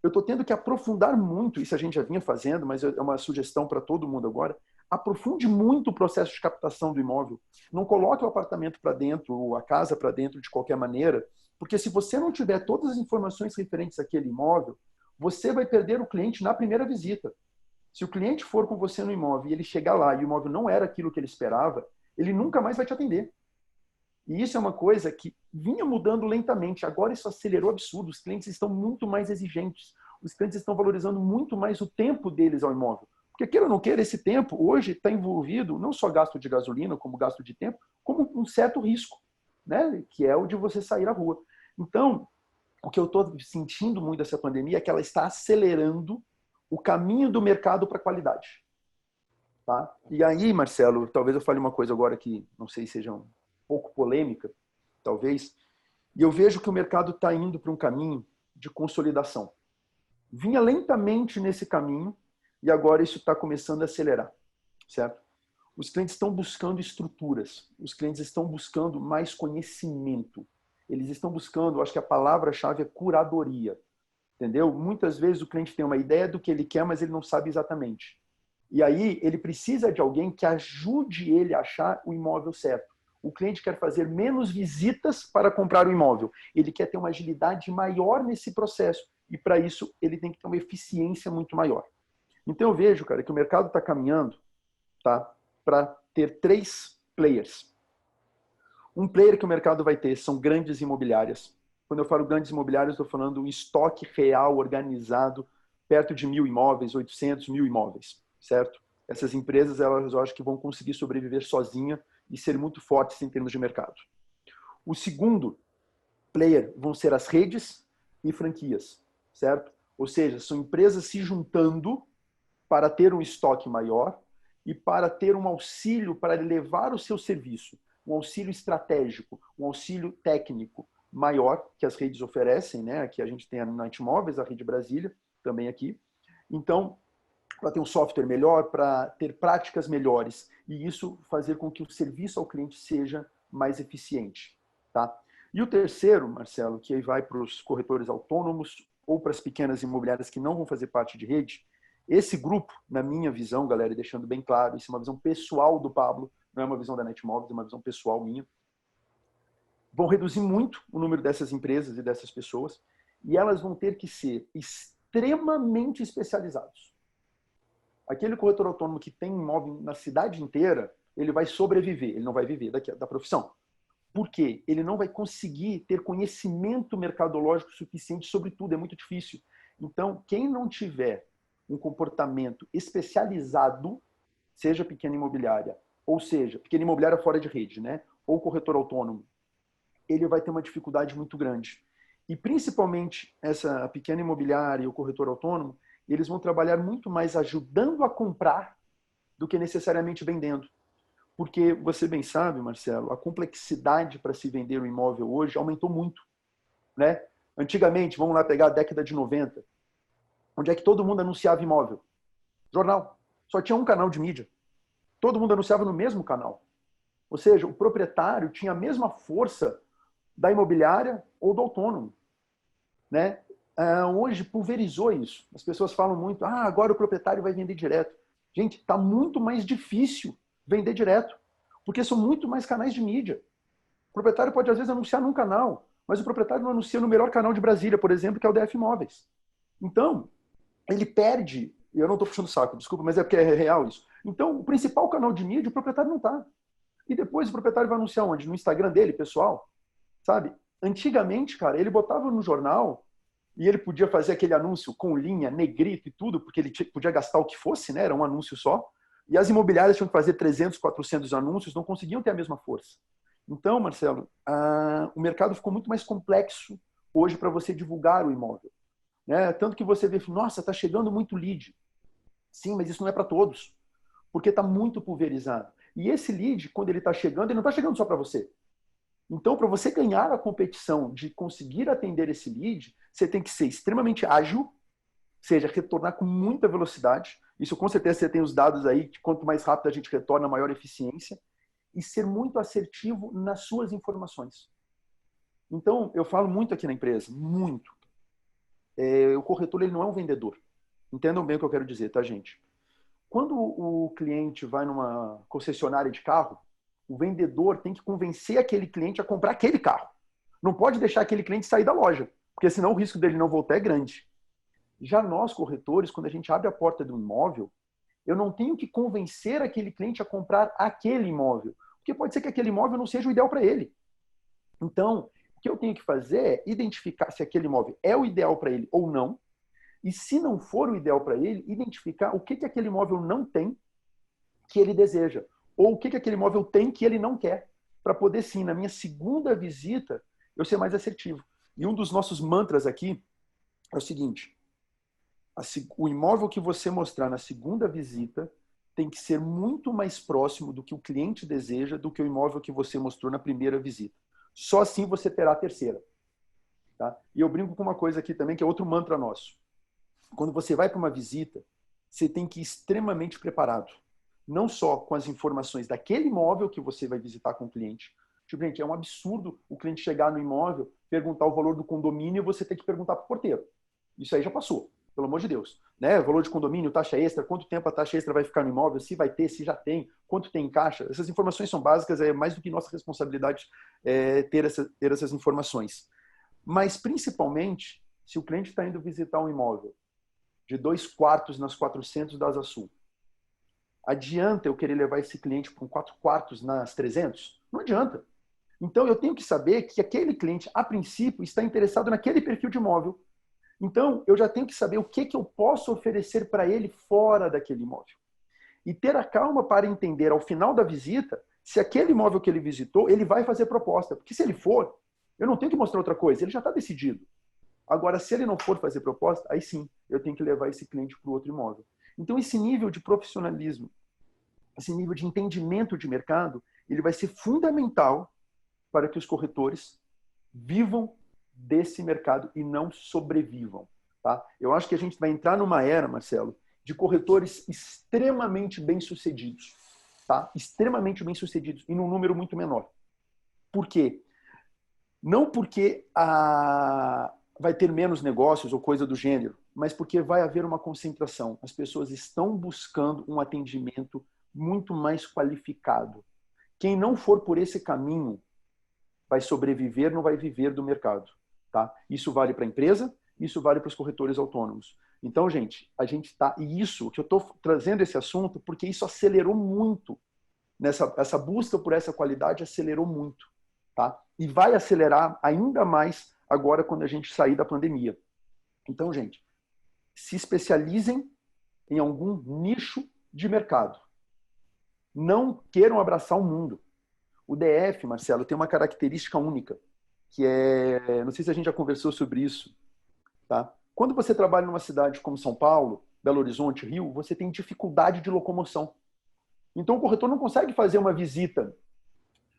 Speaker 2: eu estou tendo que aprofundar muito, isso a gente já vinha fazendo, mas é uma sugestão para todo mundo agora, aprofunde muito o processo de captação do imóvel. Não coloque o apartamento para dentro, ou a casa para dentro de qualquer maneira, porque se você não tiver todas as informações referentes àquele imóvel, você vai perder o cliente na primeira visita. Se o cliente for com você no imóvel e ele chegar lá e o imóvel não era aquilo que ele esperava, ele nunca mais vai te atender. E isso é uma coisa que vinha mudando lentamente. Agora isso acelerou absurdo. Os clientes estão muito mais exigentes. Os clientes estão valorizando muito mais o tempo deles ao imóvel. Porque, queira ou não queira, esse tempo hoje está envolvido não só gasto de gasolina, como gasto de tempo, como um certo risco, né? Que é o de você sair à rua. Então, o que eu estou sentindo muito dessa pandemia é que ela está acelerando o caminho do mercado para a qualidade. Tá? E aí, Marcelo, talvez eu fale uma coisa agora que não sei se seja um pouco polêmica, talvez, e eu vejo que o mercado está indo para um caminho de consolidação. Vinha lentamente nesse caminho e agora isso está começando a acelerar, certo? Os clientes estão buscando estruturas, os clientes estão buscando mais conhecimento, eles estão buscando, acho que a palavra-chave é curadoria. Entendeu? Muitas vezes o cliente tem uma ideia do que ele quer, mas ele não sabe exatamente. E aí ele precisa de alguém que ajude ele a achar o imóvel certo. O cliente quer fazer menos visitas para comprar o imóvel. Ele quer ter uma agilidade maior nesse processo. E para isso ele tem que ter uma eficiência muito maior. Então eu vejo, cara, que o mercado está caminhando, tá, para ter 3 players. Um player que o mercado vai ter são grandes imobiliárias. Quando eu falo grandes imobiliários, estou falando um estoque real organizado, perto de 1.000 imóveis, 800, 1.000 imóveis, certo? Essas empresas, elas eu acho que vão conseguir sobreviver sozinha e ser muito fortes em termos de mercado. O segundo player vão ser as redes e franquias, certo? Ou seja, são empresas se juntando para ter um estoque maior e para ter um auxílio para levar o seu serviço, um auxílio estratégico, um auxílio técnico, maior que as redes oferecem, né? Aqui a gente tem a Night Móveis, a Rede Brasília, também aqui. Então, para ter um software melhor, para ter práticas melhores e isso fazer com que o serviço ao cliente seja mais eficiente, tá? E o terceiro, Marcelo, que aí vai para os corretores autônomos ou para as pequenas imobiliárias que não vão fazer parte de rede, esse grupo, na minha visão, galera, e deixando bem claro, isso é uma visão pessoal do Pablo, não é uma visão da Night Móveis, é uma visão pessoal minha, vão reduzir muito o número dessas empresas e dessas pessoas e elas vão ter que ser extremamente especializados. Aquele corretor autônomo que tem imóvel na cidade inteira, ele vai sobreviver, ele não vai viver da profissão. Por quê? Ele não vai conseguir ter conhecimento mercadológico suficiente sobre tudo, é muito difícil. Então, quem não tiver um comportamento especializado, seja pequena imobiliária, ou seja, pequena imobiliária fora de rede, né? Ou corretor autônomo, ele vai ter uma dificuldade muito grande. E principalmente essa pequena imobiliária e o corretor autônomo, eles vão trabalhar muito mais ajudando a comprar do que necessariamente vendendo. Porque você bem sabe, Marcelo, a complexidade para se vender um imóvel hoje aumentou muito, né? Antigamente, vamos lá pegar a década de 90, onde é que todo mundo anunciava imóvel? Jornal. Só tinha um canal de mídia. Todo mundo anunciava no mesmo canal. Ou seja, o proprietário tinha a mesma força da imobiliária ou do autônomo, né? Hoje pulverizou isso. As pessoas falam muito, agora o proprietário vai vender direto. Gente, está muito mais difícil vender direto, porque são muito mais canais de mídia. O proprietário pode, às vezes, anunciar num canal, mas o proprietário não anuncia no melhor canal de Brasília, por exemplo, que é o DF Imóveis. Então, ele perde, e eu não estou puxando o saco, desculpa, mas é porque é real isso. Então, o principal canal de mídia, o proprietário não está. E depois o proprietário vai anunciar onde? No Instagram dele, pessoal? Sabe? Antigamente, cara, ele botava no jornal e ele podia fazer aquele anúncio com linha, negrito e tudo, porque ele podia gastar o que fosse, né? Era um anúncio só. E as imobiliárias tinham que fazer 300, 400 anúncios, não conseguiam ter a mesma força. Então, Marcelo, o mercado ficou muito mais complexo hoje para você divulgar o imóvel, né? Tanto que você vê, nossa, está chegando muito lead. Sim, mas isso não é para todos, porque está muito pulverizado. E esse lead, quando ele está chegando, ele não está chegando só para você. Então, para você ganhar a competição de conseguir atender esse lead, você tem que ser extremamente ágil, ou seja, retornar com muita velocidade. Isso, com certeza, você tem os dados aí, que quanto mais rápido a gente retorna, maior eficiência. E ser muito assertivo nas suas informações. Então, eu falo muito aqui na empresa, muito. O corretor, ele não é um vendedor. Entendam bem o que eu quero dizer, tá, gente? Quando o cliente vai numa concessionária de carro, o vendedor tem que convencer aquele cliente a comprar aquele carro. Não pode deixar aquele cliente sair da loja, porque senão o risco dele não voltar é grande. Já nós, corretores, quando a gente abre a porta do imóvel, eu não tenho que convencer aquele cliente a comprar aquele imóvel, porque pode ser que aquele imóvel não seja o ideal para ele. Então, o que eu tenho que fazer é identificar se aquele imóvel é o ideal para ele ou não, e se não for o ideal para ele, identificar o que aquele imóvel não tem que ele deseja, ou o que aquele imóvel tem que ele não quer, para poder, sim, na minha segunda visita, eu ser mais assertivo. E um dos nossos mantras aqui é o seguinte: o imóvel que você mostrar na segunda visita tem que ser muito mais próximo do que o cliente deseja do que o imóvel que você mostrou na primeira visita. Só assim você terá a terceira. Tá? E eu brinco com uma coisa aqui também, que é outro mantra nosso. Quando você vai para uma visita, você tem que ir extremamente preparado. Não só com as informações daquele imóvel que você vai visitar com o cliente. Tipo, gente, é um absurdo o cliente chegar no imóvel, perguntar o valor do condomínio e você ter que perguntar para o porteiro. Isso aí já passou, pelo amor de Deus. Né? Valor de condomínio, taxa extra, quanto tempo a taxa extra vai ficar no imóvel, se vai ter, se já tem, quanto tem em caixa. Essas informações são básicas, é mais do que nossa responsabilidade ter essas informações. Mas, principalmente, se o cliente está indo visitar um imóvel de 2 quartos nas 400 da Asa Sul, adianta eu querer levar esse cliente para um 4 quartos nas 300? Não adianta. Então, eu tenho que saber que aquele cliente, a princípio, está interessado naquele perfil de imóvel. Então, eu já tenho que saber o que eu posso oferecer para ele fora daquele imóvel. E ter a calma para entender, ao final da visita, se aquele imóvel que ele visitou, ele vai fazer proposta. Porque se ele for, eu não tenho que mostrar outra coisa, ele já está decidido. Agora, se ele não for fazer proposta, aí sim, eu tenho que levar esse cliente para o outro imóvel. Então, esse nível de profissionalismo, esse nível de entendimento de mercado, ele vai ser fundamental para que os corretores vivam desse mercado e não sobrevivam. Tá? Eu acho que a gente vai entrar numa era, Marcelo, de corretores extremamente bem-sucedidos. Tá? Extremamente bem-sucedidos e num número muito menor. Por quê? Não porque vai ter menos negócios ou coisa do gênero, mas porque vai haver uma concentração. As pessoas estão buscando um atendimento muito mais qualificado. Quem não for por esse caminho vai sobreviver, não vai viver do mercado. Tá? Isso vale para a empresa, Isso vale para os corretores autônomos. Então, gente, a gente está... E isso, que eu estou trazendo esse assunto, porque isso acelerou muito. Essa busca por essa qualidade acelerou muito. Tá? E vai acelerar ainda mais agora quando a gente sair da pandemia. Então, gente, se especializem em algum nicho de mercado. Não queiram abraçar o mundo. O DF, Marcelo, tem uma característica única, que é... Não sei se a gente já conversou sobre isso. Tá? Quando você trabalha numa cidade como São Paulo, Belo Horizonte, Rio, você tem dificuldade de locomoção. Então, o corretor não consegue fazer uma visita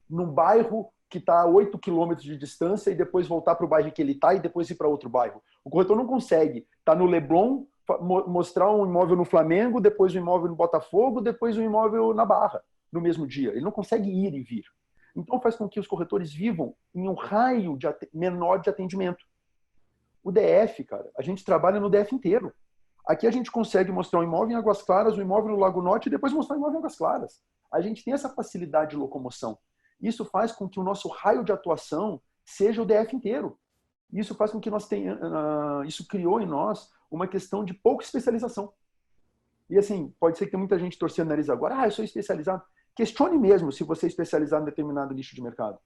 Speaker 2: num bairro que está a 8 quilômetros de distância e depois voltar para o bairro que ele está e depois ir para outro bairro. O corretor não consegue estar no Leblon, mostrar um imóvel no Flamengo, depois um imóvel no Botafogo, depois um imóvel na Barra, no mesmo dia. Ele não consegue ir e vir. Então, faz com que os corretores vivam em um raio menor de atendimento. O DF, cara, a gente trabalha no DF inteiro. Aqui a gente consegue mostrar um imóvel em Águas Claras, um imóvel no Lago Norte e depois mostrar um imóvel em Águas Claras. A gente tem essa facilidade de locomoção. Isso faz com que o nosso raio de atuação seja o DF inteiro. Isso faz com que isso criou em nós uma questão de pouca especialização. E assim, pode ser que tenha muita gente torcendo o nariz agora. Eu sou especializado. Questione mesmo se você é especializado em determinado nicho de mercado.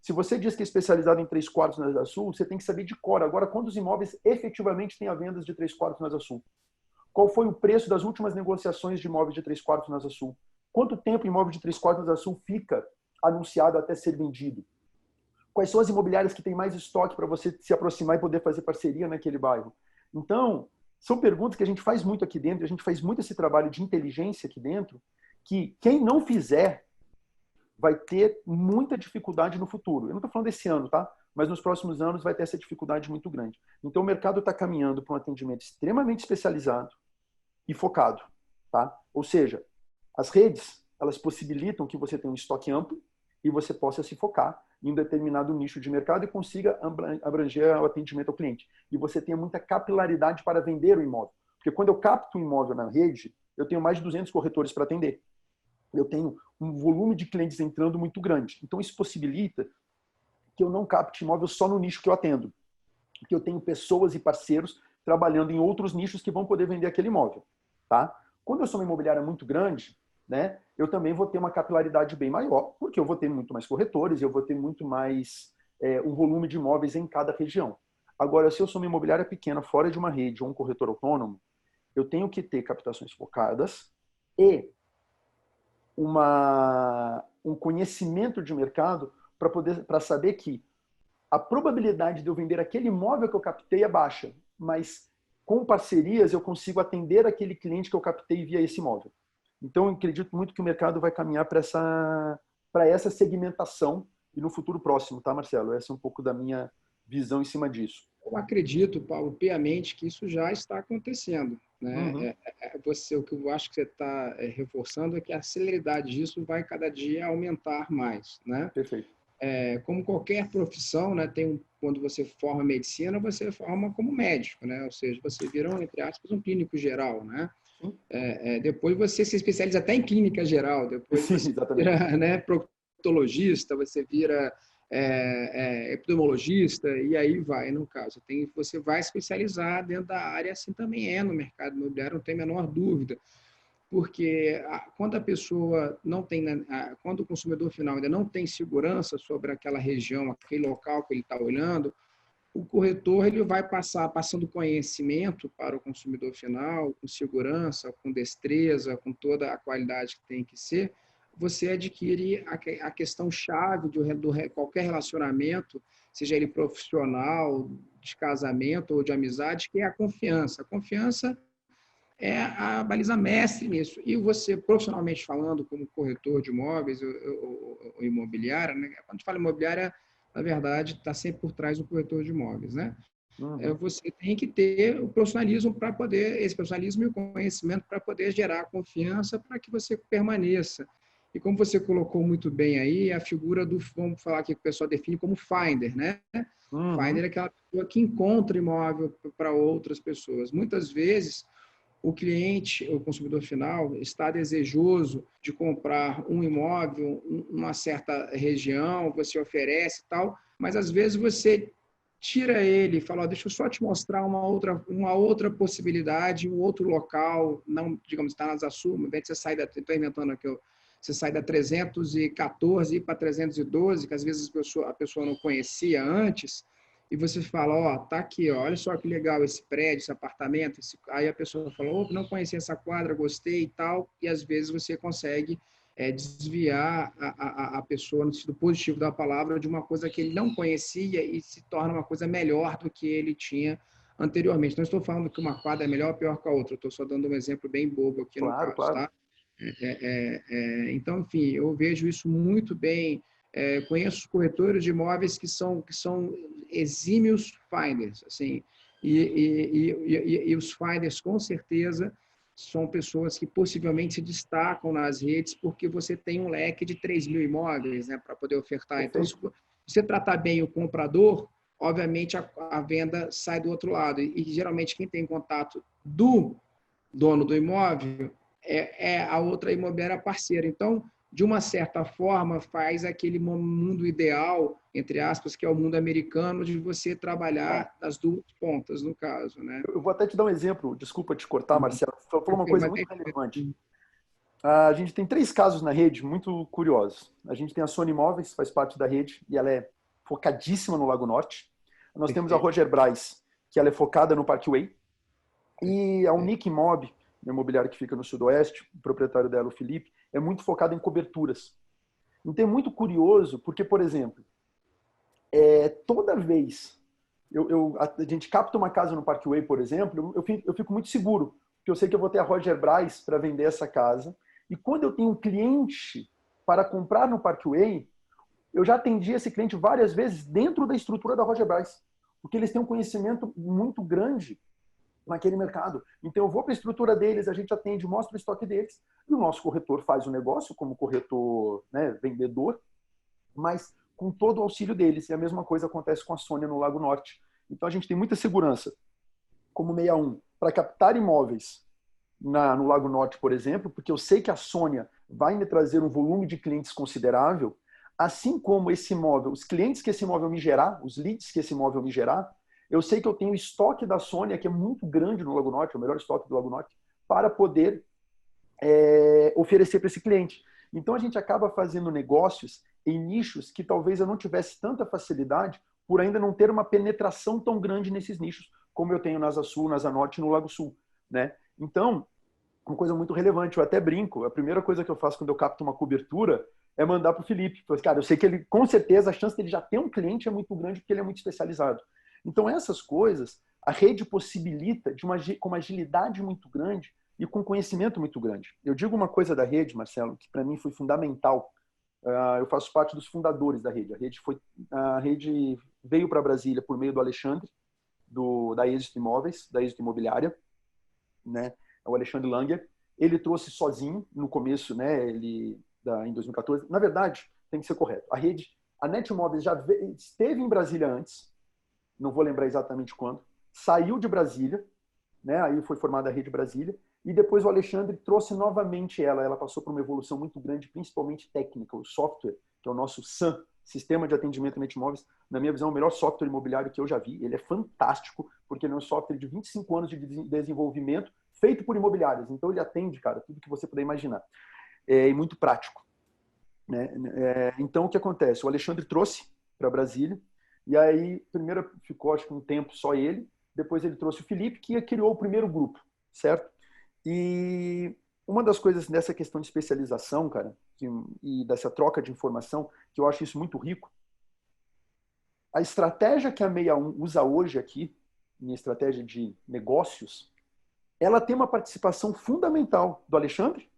Speaker 2: Se você diz que é especializado em 3/4 na Asa Sul, você tem que saber de cor. Agora, quantos imóveis efetivamente têm a vendas de 3/4 na Asa Sul? Qual foi o preço das últimas negociações de imóveis de 3/4 na Asa Sul? Quanto tempo o imóvel de 3/4 na Asa Sul fica anunciado até ser vendido? Quais são as imobiliárias que têm mais estoque para você se aproximar e poder fazer parceria naquele bairro? Então, são perguntas que a gente faz muito aqui dentro, a gente faz muito esse trabalho de inteligência aqui dentro, que quem não fizer vai ter muita dificuldade no futuro. Eu não estou falando desse ano, tá? Mas nos próximos anos vai ter essa dificuldade muito grande. Então o mercado está caminhando para um atendimento extremamente especializado e focado, tá? Ou seja, as redes, elas possibilitam que você tenha um estoque amplo e você possa se focar em um determinado nicho de mercado e consiga abranger o atendimento ao cliente. E você tenha muita capilaridade para vender o imóvel. Porque quando eu capto um imóvel na rede, eu tenho mais de 200 corretores para atender. Eu tenho um volume de clientes entrando muito grande. Então, isso possibilita que eu não capte imóvel só no nicho que eu atendo. Que eu tenho pessoas e parceiros trabalhando em outros nichos que vão poder vender aquele imóvel. Tá? Quando eu sou uma imobiliária muito grande, né, eu também vou ter uma capilaridade bem maior, porque eu vou ter muito mais corretores, eu vou ter muito mais um volume de imóveis em cada região. Agora, se eu sou uma imobiliária pequena, fora de uma rede ou um corretor autônomo, eu tenho que ter captações focadas e um conhecimento de mercado para saber que a probabilidade de eu vender aquele imóvel que eu captei é baixa, mas com parcerias eu consigo atender aquele cliente que eu captei via esse imóvel. Então, eu acredito muito que o mercado vai caminhar para essa segmentação e no futuro próximo, tá, Marcelo? Essa é um pouco da minha visão em cima disso.
Speaker 1: Eu acredito, Paulo, piamente que isso já está acontecendo. Né?
Speaker 2: Uhum.
Speaker 1: O que eu acho que você está reforçando é que a celeridade disso vai cada dia aumentar mais. Né?
Speaker 2: Perfeito.
Speaker 1: Como qualquer profissão, né, quando você forma medicina, você forma como médico, né? Ou seja, você vira, entre aspas, um clínico geral. Né? Depois você se especializa até em clínica geral, depois você vira, né, proctologista, você vira epidemiologista, e aí vai, no caso. Você vai especializar dentro da área, assim também no mercado imobiliário, não tem a menor dúvida. Porque quando a pessoa não tem, quando o consumidor final ainda não tem segurança sobre aquela região, aquele local que ele está olhando, o corretor ele vai passando conhecimento para o consumidor final, com segurança, com destreza, com toda a qualidade que tem que ser. Você adquire a questão chave de qualquer relacionamento, seja ele profissional, de casamento ou de amizade, que é a confiança. A confiança é a baliza mestre nisso. E você, profissionalmente falando, como corretor de imóveis ou imobiliária, né? Quando a gente fala imobiliária, na verdade, está sempre por trás do corretor de imóveis, né?
Speaker 2: Uhum.
Speaker 1: Você tem que ter o profissionalismo para poder, esse profissionalismo e o conhecimento para poder gerar confiança para que você permaneça. E como você colocou muito bem aí, a figura vamos falar aqui que o pessoal define como finder, né?
Speaker 2: Uhum.
Speaker 1: Finder é aquela pessoa que encontra imóvel para outras pessoas. Muitas vezes, o cliente, o consumidor final, está desejoso de comprar um imóvel, uma certa região, você oferece e tal, mas às vezes você tira ele, fala, ó, deixa eu só te mostrar uma outra possibilidade, um outro local, não, digamos, está nas Açu, em vez de você sair estou inventando aqui, você sai da 314 e ir para 312, que às vezes a pessoa não conhecia antes, e você fala, ó, tá aqui, ó, olha só que legal esse prédio, esse apartamento, aí a pessoa fala, oh, não conhecia essa quadra, gostei e tal, e às vezes você consegue desviar a pessoa, no sentido positivo da palavra, de uma coisa que ele não conhecia e se torna uma coisa melhor do que ele tinha anteriormente. Não estou falando que uma quadra é melhor ou pior que a outra, estou só dando um exemplo bem bobo aqui no
Speaker 2: Claro,
Speaker 1: caso,
Speaker 2: claro.
Speaker 1: tá? Então, enfim, eu vejo isso muito bem. Conheço corretores de imóveis que são exímios finders, assim, e os finders, com certeza, são pessoas que possivelmente se destacam nas redes porque você tem um leque de 3.000 imóveis, né, para poder ofertar. Então, se você tratar bem o comprador, obviamente a venda sai do outro lado. E geralmente quem tem contato do dono do imóvel é a outra imobiliária parceira. Então, de uma certa forma, faz aquele mundo ideal, entre aspas, que é o mundo americano, de você trabalhar nas duas pontas, no caso, né?
Speaker 2: Eu vou até te dar um exemplo, desculpa te cortar, Marcelo. Você falou uma coisa muito relevante. A gente tem 3 casos na rede muito curiosos. A gente tem a Sony Imóveis, faz parte da rede, e ela é focadíssima no Lago Norte. Nós temos a Roger Braz, que ela é focada no Parkway. E a Unique Imob, uma imobiliária que fica no Sudoeste, o proprietário dela, o Felipe, é muito focado em coberturas. Então é muito curioso, porque, por exemplo, toda vez a gente capta uma casa no Parkway, por exemplo, eu fico muito seguro, porque eu sei que eu vou ter a Roger Braz para vender essa casa. E quando eu tenho um cliente para comprar no Parkway, eu já atendi esse cliente várias vezes dentro da estrutura da Roger Braz, porque eles têm um conhecimento muito grande naquele mercado. Então eu vou para a estrutura deles, a gente atende, mostra o estoque deles, e o nosso corretor faz o negócio como corretor, né, vendedor, mas com todo o auxílio deles. E a mesma coisa acontece com a Sônia no Lago Norte. Então a gente tem muita segurança, como 61, para captar imóveis no Lago Norte, por exemplo, porque eu sei que a Sônia vai me trazer um volume de clientes considerável, assim como esse imóvel, os clientes que esse imóvel me gerar, os leads que esse imóvel me gerar, eu sei que eu tenho o estoque da Sônia, que é muito grande no Lago Norte, é o melhor estoque do Lago Norte, para poder oferecer para esse cliente. Então a gente acaba fazendo negócios em nichos que talvez eu não tivesse tanta facilidade por ainda não ter uma penetração tão grande nesses nichos, como eu tenho na Asa Sul, na Asa Norte e no Lago Sul, né? Então, uma coisa muito relevante, eu até brinco, a primeira coisa que eu faço quando eu capto uma cobertura é mandar para o Felipe. Cara, eu sei que ele, com certeza, a chance dele já ter um cliente é muito grande porque ele é muito especializado. Então, essas coisas, a rede possibilita com uma agilidade muito grande e com conhecimento muito grande. Eu digo uma coisa da rede, Marcelo, que para mim foi fundamental. Eu faço parte dos fundadores da rede. A rede veio para Brasília por meio do Alexandre, da Êxito Imóveis, da Êxito Imobiliária, né? O Alexandre Langer. Ele trouxe sozinho no começo, né? Em 2014. Na verdade, tem que ser correto. A Net Imóveis já esteve em Brasília antes, não vou lembrar exatamente quando, saiu de Brasília, né? Aí foi formada a Rede Brasília, e depois o Alexandre trouxe novamente ela passou por uma evolução muito grande, principalmente técnica, o software, que é o nosso SAM, Sistema de Atendimento Net Imóveis, na minha visão, é o melhor software imobiliário que eu já vi, ele é fantástico, porque ele é um software de 25 anos de desenvolvimento, feito por imobiliários, então ele atende, cara, tudo que você puder imaginar, e muito prático, né? Então o que acontece? O Alexandre trouxe para Brasília, e aí, primeiro ficou, acho que um tempo só ele, depois ele trouxe o Felipe, que criou o primeiro grupo, certo? E uma das coisas dessa questão de especialização, cara, e dessa troca de informação, que eu acho isso muito rico, a estratégia que a 61 usa hoje aqui, minha estratégia de negócios, ela tem uma participação fundamental do Alexandre,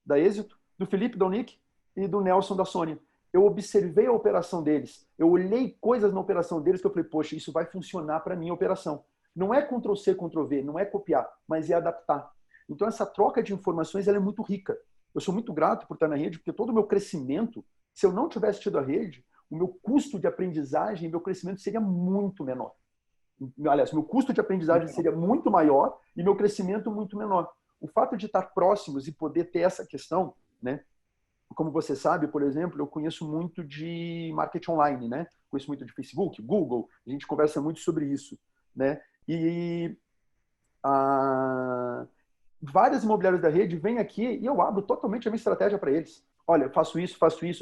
Speaker 2: da Êxito, do Felipe, da Unique e do Nelson, da Sônia. Eu observei a operação deles, eu olhei coisas na operação deles que eu falei, poxa, isso vai funcionar para a minha operação. Não é Ctrl-C, Ctrl-V, não é copiar, mas é adaptar. Então, essa troca de informações ela é muito rica. Eu sou muito grato por estar na rede, porque todo o meu crescimento, se eu não tivesse tido a rede, o meu custo de aprendizagem, meu crescimento seria muito menor. Aliás, meu custo de aprendizagem seria muito maior e meu crescimento muito menor. O fato de estar próximos e poder ter essa questão, né, como você sabe, por exemplo, eu conheço muito de marketing online, né? Conheço muito de Facebook, Google, a gente conversa muito sobre isso, né? E várias imobiliárias da rede vêm aqui e eu abro totalmente a minha estratégia para eles. Olha, eu faço isso,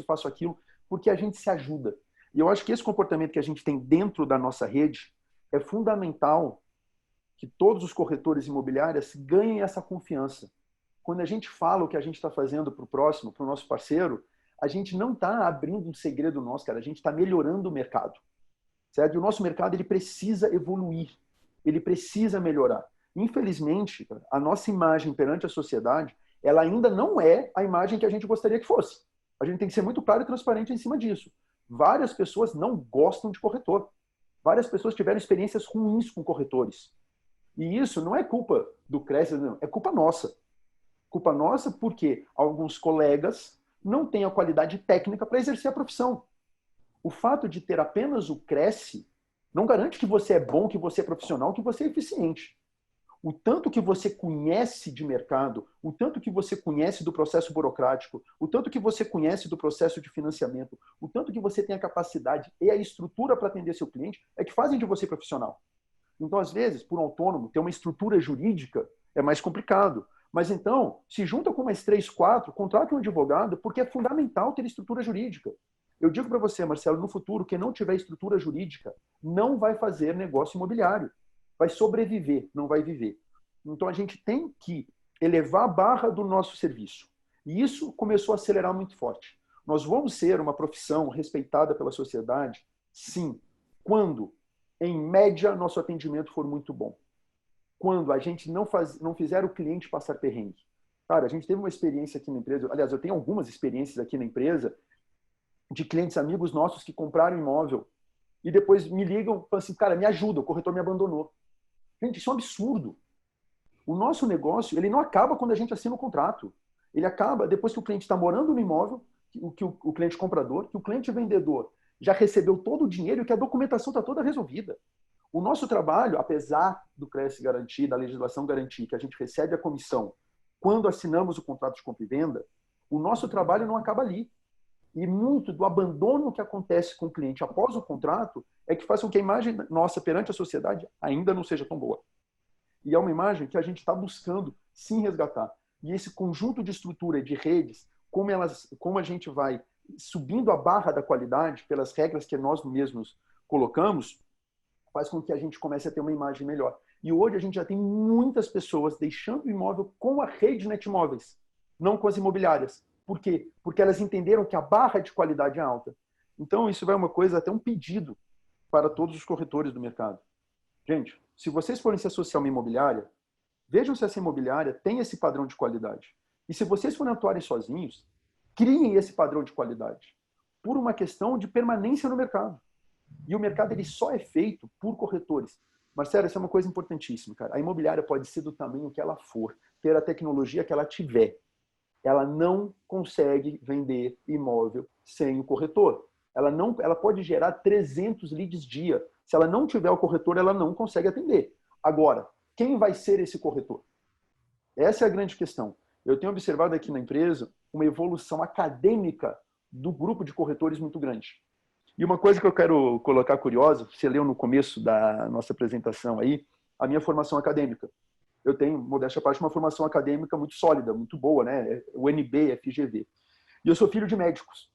Speaker 2: faço aquilo, porque a gente se ajuda. E eu acho que esse comportamento que a gente tem dentro da nossa rede é fundamental que todos os corretores imobiliários ganhem essa confiança. Quando a gente fala o que a gente está fazendo para o próximo, para o nosso parceiro, a gente não está abrindo um segredo nosso, cara. A gente está melhorando o mercado. Certo? E o nosso mercado ele precisa evoluir. Ele precisa melhorar. Infelizmente, a nossa imagem perante a sociedade, ela ainda não é a imagem que a gente gostaria que fosse. A gente tem que ser muito claro e transparente em cima disso. Várias pessoas não gostam de corretor. Várias pessoas tiveram experiências ruins com corretores. E isso não é culpa do Cresce, não. É culpa nossa. Culpa nossa porque alguns colegas não têm a qualidade técnica para exercer a profissão. O fato de ter apenas o Cresce não garante que você é bom, que você é profissional, que você é eficiente. O tanto que você conhece de mercado, o tanto que você conhece do processo burocrático, o tanto que você conhece do processo de financiamento, o tanto que você tem a capacidade e a estrutura para atender seu cliente, é que fazem de você profissional. Então, às vezes, por um autônomo, ter uma estrutura jurídica é mais complicado. Mas então, se junta com mais 3, 4, contrate um advogado, porque é fundamental ter estrutura jurídica. Eu digo para você, Marcelo, no futuro, quem não tiver estrutura jurídica não vai fazer negócio imobiliário. Vai sobreviver, não vai viver. Então, a gente tem que elevar a barra do nosso serviço. E isso começou a acelerar muito forte. Nós vamos ser uma profissão respeitada pela sociedade? Sim. Quando, em média, nosso atendimento for muito bom. Quando a gente não fizer o cliente passar perrengue. Cara, a gente teve uma experiência aqui na empresa, aliás, eu tenho algumas experiências aqui na empresa, de clientes amigos nossos que compraram imóvel e depois me ligam e falam assim, cara, me ajuda, o corretor me abandonou. Gente, isso é um absurdo. O nosso negócio, ele não acaba quando a gente assina o contrato. Ele acaba depois que o cliente está morando no imóvel, que o cliente comprador, que o cliente vendedor já recebeu todo o dinheiro e que a documentação está toda resolvida. O nosso trabalho, apesar do Cresce garantir, da legislação garantir que a gente recebe a comissão quando assinamos o contrato de compra e venda, o nosso trabalho não acaba ali. E muito do abandono que acontece com o cliente após o contrato é que faz com que a imagem nossa perante a sociedade ainda não seja tão boa. E é uma imagem que a gente está buscando sim resgatar. E esse conjunto de estrutura e de redes, como a gente vai subindo a barra da qualidade pelas regras que nós mesmos colocamos, faz com que a gente comece a ter uma imagem melhor. E hoje a gente já tem muitas pessoas deixando o imóvel com a rede Netmóveis, não com as imobiliárias. Por quê? Porque elas entenderam que a barra de qualidade é alta. Então, isso vai uma coisa, até um pedido para todos os corretores do mercado. Gente, se vocês forem se associar a uma imobiliária, vejam se essa imobiliária tem esse padrão de qualidade. E se vocês forem atuarem sozinhos, criem esse padrão de qualidade. Por uma questão de permanência no mercado. E o mercado ele só é feito por corretores. Marcelo, isso é uma coisa importantíssima, cara. A imobiliária pode ser do tamanho que ela for, ter a tecnologia que ela tiver. Ela não consegue vender imóvel sem o corretor. Ela pode gerar 300 leads dia. Se ela não tiver o corretor, ela não consegue atender. Agora, quem vai ser esse corretor? Essa é a grande questão. Eu tenho observado aqui na empresa uma evolução acadêmica do grupo de corretores muito grande. E uma coisa que eu quero colocar curiosa, você leu no começo da nossa apresentação aí, a minha formação acadêmica. Eu tenho, modéstia à parte, uma formação acadêmica muito sólida, muito boa, né? UNB, FGV. E eu sou filho de médicos.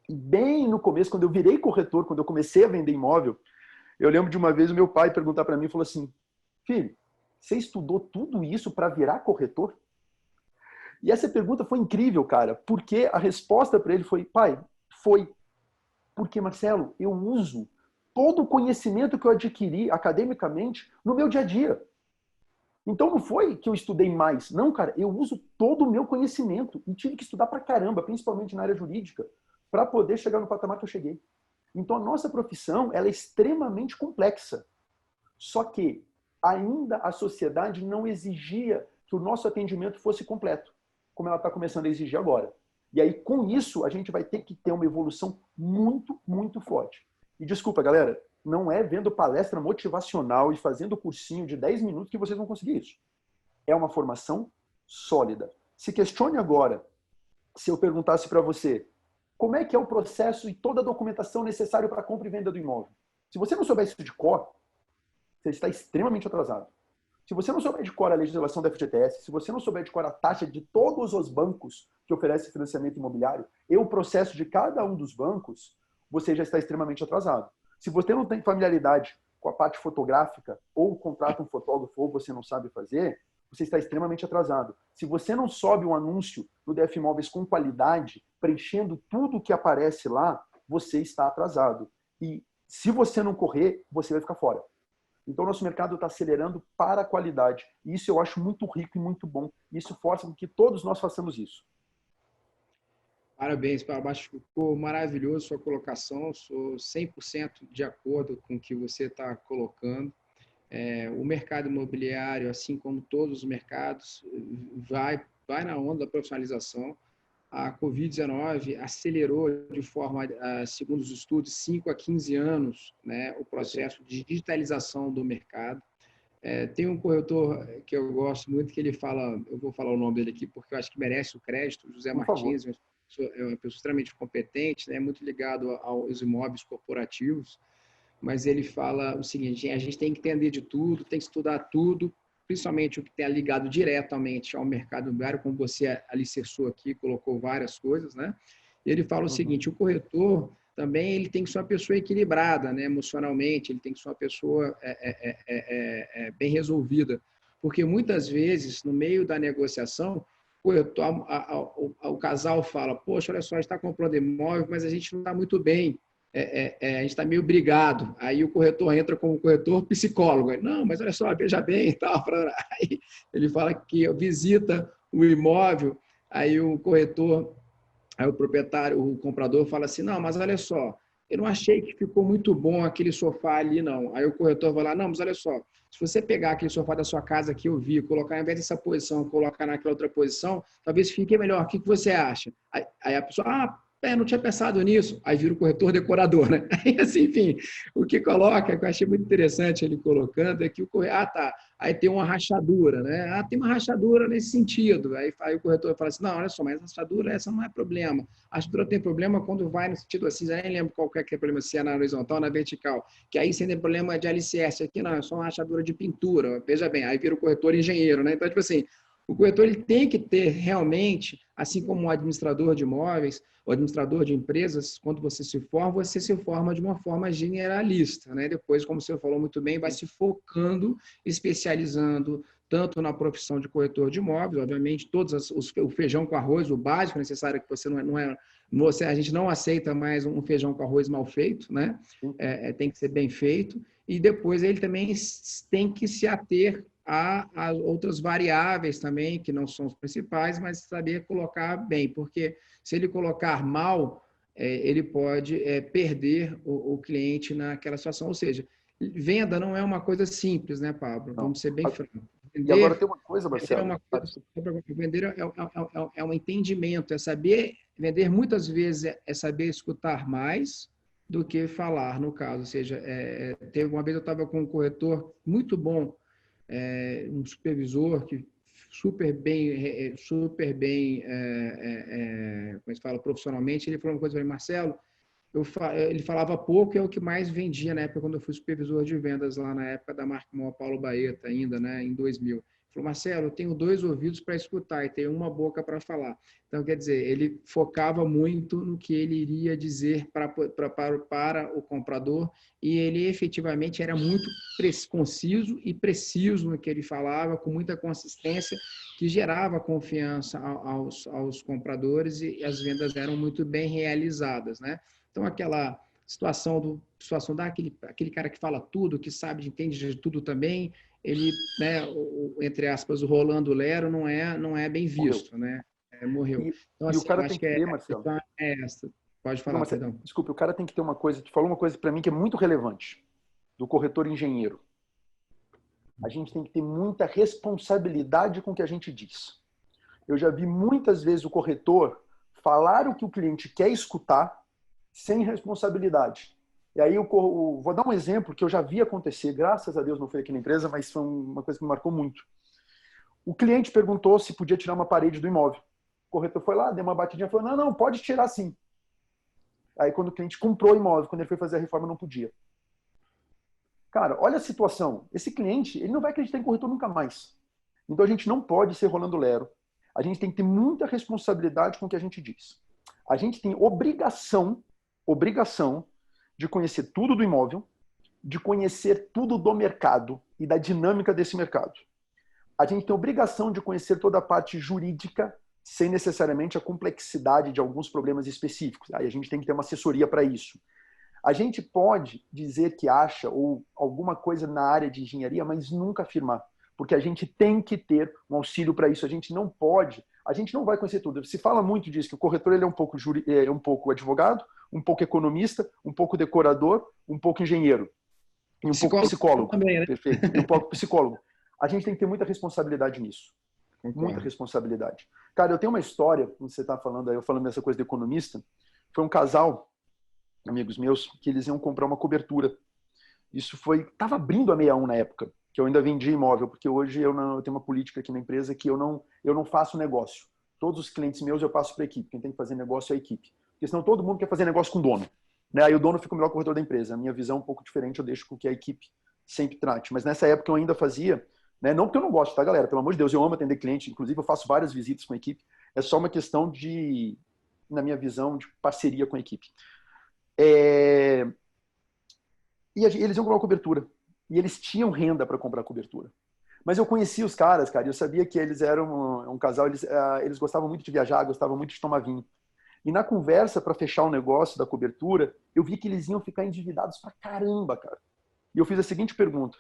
Speaker 2: E bem no começo, quando eu virei corretor, quando eu comecei a vender imóvel, eu lembro de uma vez o meu pai perguntar para mim, falou assim, filho, você estudou tudo isso para virar corretor? E essa pergunta foi incrível, cara, porque a resposta para ele foi, pai, foi. Porque, Marcelo, eu uso todo o conhecimento que eu adquiri academicamente no meu dia a dia. Então não foi que eu estudei mais. Não, cara, eu uso todo o meu conhecimento e tive que estudar pra caramba, principalmente na área jurídica, para poder chegar no patamar que eu cheguei. Então a nossa profissão ela é extremamente complexa. Só que ainda a sociedade não exigia que o nosso atendimento fosse completo, como ela está começando a exigir agora. E aí, com isso, a gente vai ter que ter uma evolução muito, muito forte. E desculpa, galera, não é vendo palestra motivacional e fazendo cursinho de 10 minutos que vocês vão conseguir isso. É uma formação sólida. Se questione agora se eu perguntasse para você, como é que é o processo e toda a documentação necessária para a compra e venda do imóvel? Se você não souber isso de cor, você está extremamente atrasado. Se você não souber de cor a legislação da FGTS, se você não souber de cor a taxa de todos os bancos que oferecem financiamento imobiliário e o processo de cada um dos bancos, você já está extremamente atrasado. Se você não tem familiaridade com a parte fotográfica, ou contrata um fotógrafo, ou você não sabe fazer, você está extremamente atrasado. Se você não sobe um anúncio no DF Imóveis com qualidade, preenchendo tudo que aparece lá, você está atrasado. E se você não correr, você vai ficar fora. Então, nosso mercado está acelerando para a qualidade. E isso eu acho muito rico e muito bom. Isso força com que todos nós façamos isso.
Speaker 1: Parabéns, Pabacho. Ficou maravilhoso sua colocação. Sou 100% de acordo com o que você está colocando. O mercado imobiliário, assim como todos os mercados, vai na onda da profissionalização. A Covid-19 acelerou de forma, segundo os estudos, 5 a 15 anos, né, o processo de digitalização do mercado. Tem um corretor que eu gosto muito, que ele fala, eu vou falar o nome dele aqui porque eu acho que merece o crédito, José Martins, é uma pessoa extremamente competente, né, muito ligado aos imóveis corporativos, mas ele fala o seguinte: a gente tem que entender de tudo, tem que estudar tudo, principalmente o que tem ligado diretamente ao mercado imobiliário, como você alicerçou aqui, colocou várias coisas, né? E ele fala o seguinte: o corretor também ele tem que ser uma pessoa equilibrada, né, emocionalmente, ele tem que ser uma pessoa bem resolvida, porque muitas vezes, no meio da negociação, o casal fala: poxa, olha só, a gente está comprando imóvel, mas a gente não está muito bem, a gente está meio brigado. Aí o corretor entra como corretor psicólogo. Não, mas olha só, veja bem e tal. Aí ele fala que visita o imóvel, aí o corretor, aí o proprietário, o comprador fala assim: não, mas olha só, eu não achei que ficou muito bom aquele sofá ali, não. Aí o corretor vai lá: não, mas olha só, se você pegar aquele sofá da sua casa que eu vi, colocar, ao invés dessa posição, colocar naquela outra posição, talvez fique melhor. O que você acha? Aí a pessoa: não tinha pensado nisso. Aí vira o corretor decorador, né? Aí, assim, enfim, o que coloca, que eu achei muito interessante ele colocando, é que o corretor, tá, aí tem uma rachadura, né? Tem uma rachadura nesse sentido. Aí o corretor fala assim: não, olha só, mas a rachadura, essa não é problema. A rachadura tem problema quando vai no sentido assim, eu nem lembro qual que é o problema, se é na horizontal ou na vertical, que aí sem tem problema de alicerce. Aqui não, é só uma rachadura de pintura. Veja bem, aí vira o corretor engenheiro, né? Então, tipo assim, o corretor ele tem que ter realmente, assim como o administrador de imóveis, o administrador de empresas, quando você se forma de uma forma generalista, né? Depois, como você falou muito bem, vai se focando, especializando, tanto na profissão de corretor de imóveis, obviamente, o feijão com arroz, o básico necessário, que você a gente não aceita mais um feijão com arroz mal feito, né? Tem que ser bem feito, e depois ele também tem que se ater a outras variáveis também, que não são os principais, mas saber colocar bem, porque se ele colocar mal, ele pode perder o cliente naquela situação. Ou seja, venda não é uma coisa simples, né, Pablo? Vamos ser bem francos.
Speaker 2: E agora tem uma coisa, Marcelo.
Speaker 1: Vender é um entendimento, é saber vender. Muitas vezes é saber escutar mais do que falar, no caso. Ou seja, teve uma vez eu estava com um corretor muito bom, um supervisor que super bem, como se fala, profissionalmente. Ele falou uma coisa para mim: Marcelo, ele falava pouco, é o que mais vendia na época, quando eu fui supervisor de vendas lá na época da marca Paulo Baeta, ainda, né, em 2000. Ele falou: Marcelo, eu tenho 2 ouvidos para escutar e tenho uma boca para falar. Então, quer dizer, ele focava muito no que ele iria dizer para o comprador, e ele efetivamente era muito conciso e preciso no que ele falava, com muita consistência, que gerava confiança aos compradores, e as vendas eram muito bem realizadas, né? Então, aquela situação daquele cara que fala tudo, que sabe, entende de tudo também, ele, né, entre aspas, o Rolando Lero não é bem visto, morreu, né? Morreu. Então, assim,
Speaker 2: o cara tem que ter, Marcelo.
Speaker 1: Essa. Pode falar,
Speaker 2: Marcelo,
Speaker 1: perdão.
Speaker 2: Desculpe, o cara tem que ter uma coisa, tu falou uma coisa para mim que é muito relevante, do corretor engenheiro. A gente tem que ter muita responsabilidade com o que a gente diz. Eu já vi muitas vezes o corretor falar o que o cliente quer escutar sem responsabilidade. E aí vou dar um exemplo que eu já vi acontecer, graças a Deus não foi aqui na empresa, mas foi uma coisa que me marcou muito. O cliente perguntou se podia tirar uma parede do imóvel. corretor foi lá, deu uma batidinha e falou, não, não, pode tirar sim. Aí quando o cliente comprou o imóvel, quando ele foi fazer a reforma, não podia. Cara, olha a situação. Esse cliente, ele não vai acreditar em corretor nunca mais. Então a gente não pode ser Rolando Lero. A gente tem que ter muita responsabilidade com o que a gente diz. A gente tem obrigação de conhecer tudo do imóvel, de conhecer tudo do mercado e da dinâmica desse mercado. A gente tem obrigação de conhecer toda a parte jurídica, sem necessariamente a complexidade de alguns problemas específicos. Aí a gente tem que ter uma assessoria para isso. A gente pode dizer que acha ou alguma coisa na área de engenharia, mas nunca afirmar, porque a gente tem que ter um auxílio para isso. A gente não vai conhecer tudo. Se fala muito disso, que o corretor ele é um pouco advogado, um pouco economista, um pouco decorador, um pouco engenheiro. E um pouco psicólogo. Também, né? Perfeito. E um pouco psicólogo. A gente tem que ter muita responsabilidade nisso. Muita responsabilidade. Cara, eu tenho uma história, como você está falando aí, eu falando dessa coisa de economista, foi um casal, amigos meus, que eles iam comprar uma cobertura. Isso estava abrindo a 61 na época, que eu ainda vendia imóvel, porque hoje eu tenho uma política aqui na empresa que eu não faço negócio. Todos os clientes meus eu passo para a equipe. Quem tem que fazer negócio é a equipe. Porque senão todo mundo quer fazer negócio com o dono. Né? Aí o dono fica o melhor corretor da empresa. A minha visão é um pouco diferente, eu deixo com que a equipe sempre trate. Mas nessa época eu ainda fazia, né? Não porque eu não gosto, tá, galera? Pelo amor de Deus, eu amo atender cliente. Inclusive, eu faço várias visitas com a equipe. É só uma questão de, na minha visão, de parceria com a equipe. E eles iam comprar uma cobertura. E eles tinham renda para comprar cobertura. Mas eu conhecia os caras, cara. Eu sabia que eles eram um casal. Eles gostavam muito de viajar, gostavam muito de tomar vinho. E na conversa, para fechar o negócio da cobertura, eu vi que eles iam ficar endividados pra caramba, cara. E eu fiz a seguinte pergunta.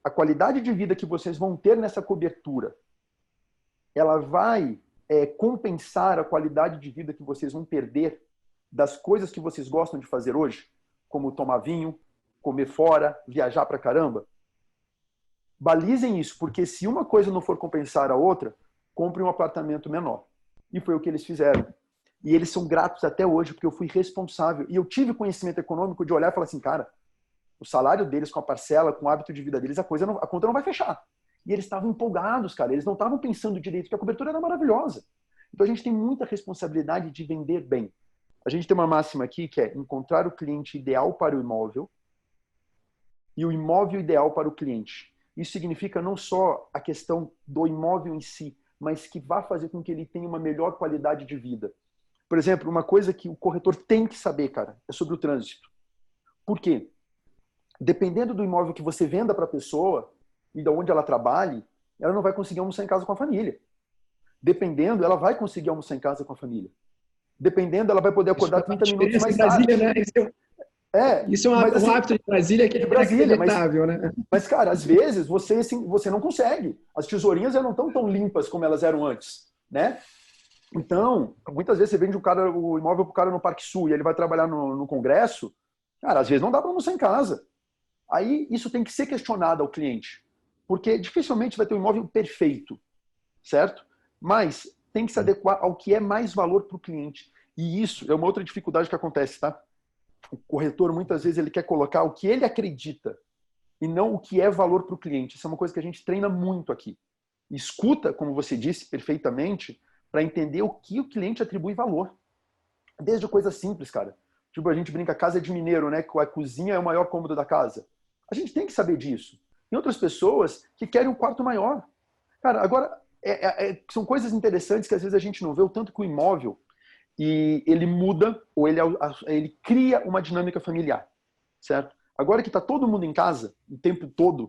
Speaker 2: A qualidade de vida que vocês vão ter nessa cobertura, ela vai compensar a qualidade de vida que vocês vão perder das coisas que vocês gostam de fazer hoje? Como tomar vinho, comer fora, viajar pra caramba? Balizem isso, porque se uma coisa não for compensar a outra, compre um apartamento menor. E foi o que eles fizeram. E eles são gratos até hoje, porque eu fui responsável. E eu tive conhecimento econômico de olhar e falar assim, cara, o salário deles com a parcela, com o hábito de vida deles, a conta não vai fechar. E eles estavam empolgados, cara. Eles não estavam pensando direito, que a cobertura era maravilhosa. Então a gente tem muita responsabilidade de vender bem. A gente tem uma máxima aqui que é encontrar o cliente ideal para o imóvel e o imóvel ideal para o cliente. Isso significa não só a questão do imóvel em si, mas que vai fazer com que ele tenha uma melhor qualidade de vida. Por exemplo, uma coisa que o corretor tem que saber, cara, é sobre o trânsito. Por quê? Dependendo do imóvel que você venda para a pessoa e de onde ela trabalhe, ela não vai conseguir almoçar em casa com a família. Dependendo, ela vai conseguir almoçar em casa com a família. Dependendo, ela vai poder acordar 30 minutos mais tarde.
Speaker 1: Né? Isso é um hábito de Brasília que é inacreditável, né?
Speaker 2: Mas, cara, às vezes você não consegue. As tesourinhas já não estão tão limpas como elas eram antes, né? Então, muitas vezes você vende o imóvel para o cara no Parque Sul e ele vai trabalhar no Congresso, cara, às vezes não dá para almoçar em casa. Aí isso tem que ser questionado ao cliente, porque dificilmente vai ter um imóvel perfeito, certo? Mas tem que se adequar ao que é mais valor para o cliente. E isso é uma outra dificuldade que acontece, tá? O corretor, muitas vezes, ele quer colocar o que ele acredita e não o que é valor para o cliente. Isso é uma coisa que a gente treina muito aqui. Escuta, como você disse perfeitamente, para entender o que o cliente atribui valor. Desde coisas simples, cara. Tipo, a gente brinca, casa de mineiro, né? Que a cozinha é o maior cômodo da casa. A gente tem que saber disso. Tem outras pessoas que querem um quarto maior. Cara, agora, são coisas interessantes que às vezes a gente não vê, o tanto que o imóvel, e ele muda, ou ele cria uma dinâmica familiar, certo? Agora que está todo mundo em casa, o tempo todo,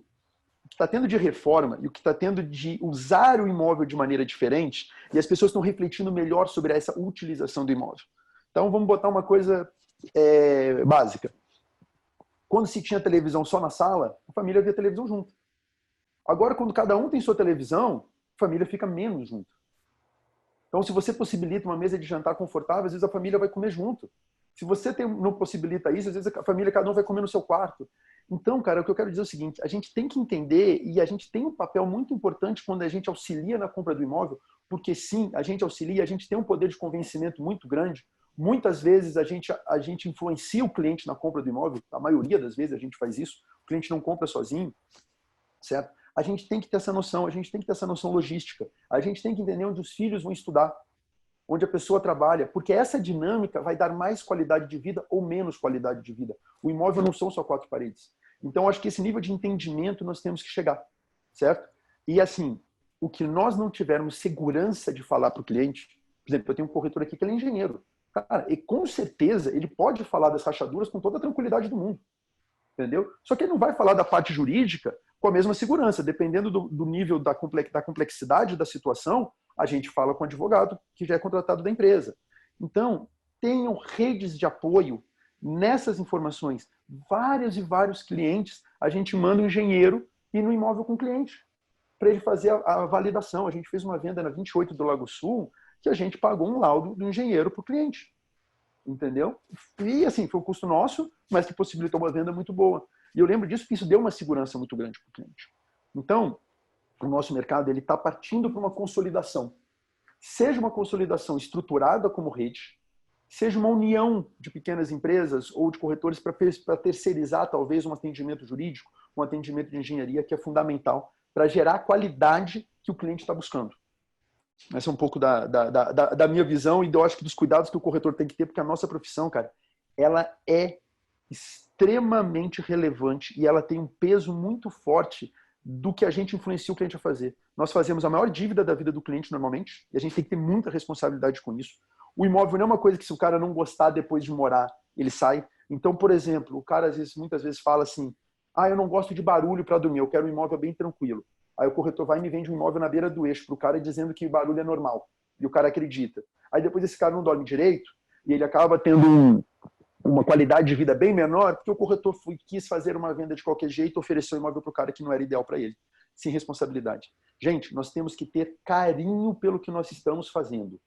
Speaker 2: o que está tendo de reforma e o que está tendo de usar o imóvel de maneira diferente, e as pessoas estão refletindo melhor sobre essa utilização do imóvel. Então, vamos botar uma coisa básica. Quando se tinha televisão só na sala, a família via televisão junto. Agora, quando cada um tem sua televisão, a família fica menos junto. Então, se você possibilita uma mesa de jantar confortável, às vezes a família vai comer junto. Se você não possibilita isso, às vezes a família, cada um vai comer no seu quarto. Então, cara, o que eu quero dizer é o seguinte, a gente tem que entender, e a gente tem um papel muito importante quando a gente auxilia na compra do imóvel, porque sim, a gente auxilia, a gente tem um poder de convencimento muito grande. Muitas vezes a gente influencia o cliente na compra do imóvel, a maioria das vezes a gente faz isso, o cliente não compra sozinho, certo? A gente tem que ter essa noção, a gente tem que ter essa noção logística, a gente tem que entender onde os filhos vão estudar. onde a pessoa trabalha, porque essa dinâmica vai dar mais qualidade de vida ou menos qualidade de vida. O imóvel não são só 4 paredes. Então, acho que esse nível de entendimento nós temos que chegar, certo? E assim, o que nós não tivermos segurança de falar para o cliente, por exemplo, eu tenho um corretor aqui que ele é engenheiro. Cara, e com certeza ele pode falar das rachaduras com toda a tranquilidade do mundo. Entendeu? Só que ele não vai falar da parte jurídica com a mesma segurança. Dependendo do nível da complexidade da situação, a gente fala com o advogado que já é contratado da empresa. Então, tenham redes de apoio nessas informações. Vários e vários clientes, a gente manda um engenheiro ir no imóvel com o cliente para ele fazer a validação. A gente fez uma venda na 28 do Lago Sul que a gente pagou um laudo do engenheiro para o cliente. Entendeu? E assim, foi um custo nosso, mas que possibilitou uma venda muito boa. E eu lembro disso que isso deu uma segurança muito grande para o cliente. Então, o nosso mercado ele está partindo para uma consolidação. Seja uma consolidação estruturada como rede, seja uma união de pequenas empresas ou de corretores para terceirizar talvez um atendimento jurídico, um atendimento de engenharia que é fundamental para gerar a qualidade que o cliente está buscando. Essa é um pouco da minha visão e eu acho que dos cuidados que o corretor tem que ter, porque a nossa profissão, cara, ela é extremamente relevante e ela tem um peso muito forte do que a gente influencia o cliente a fazer. Nós fazemos a maior dívida da vida do cliente normalmente e a gente tem que ter muita responsabilidade com isso. O imóvel não é uma coisa que se o cara não gostar depois de morar, ele sai. Então, por exemplo, o cara muitas vezes fala assim, eu não gosto de barulho para dormir, eu quero um imóvel bem tranquilo. Aí o corretor vai e me vende um imóvel na beira do eixo para o cara dizendo que o barulho é normal. E o cara acredita. Aí depois esse cara não dorme direito e ele acaba tendo uma qualidade de vida bem menor porque o corretor quis fazer uma venda de qualquer jeito e ofereceu o imóvel para o cara que não era ideal para ele. Sem responsabilidade. Gente, nós temos que ter carinho pelo que nós estamos fazendo.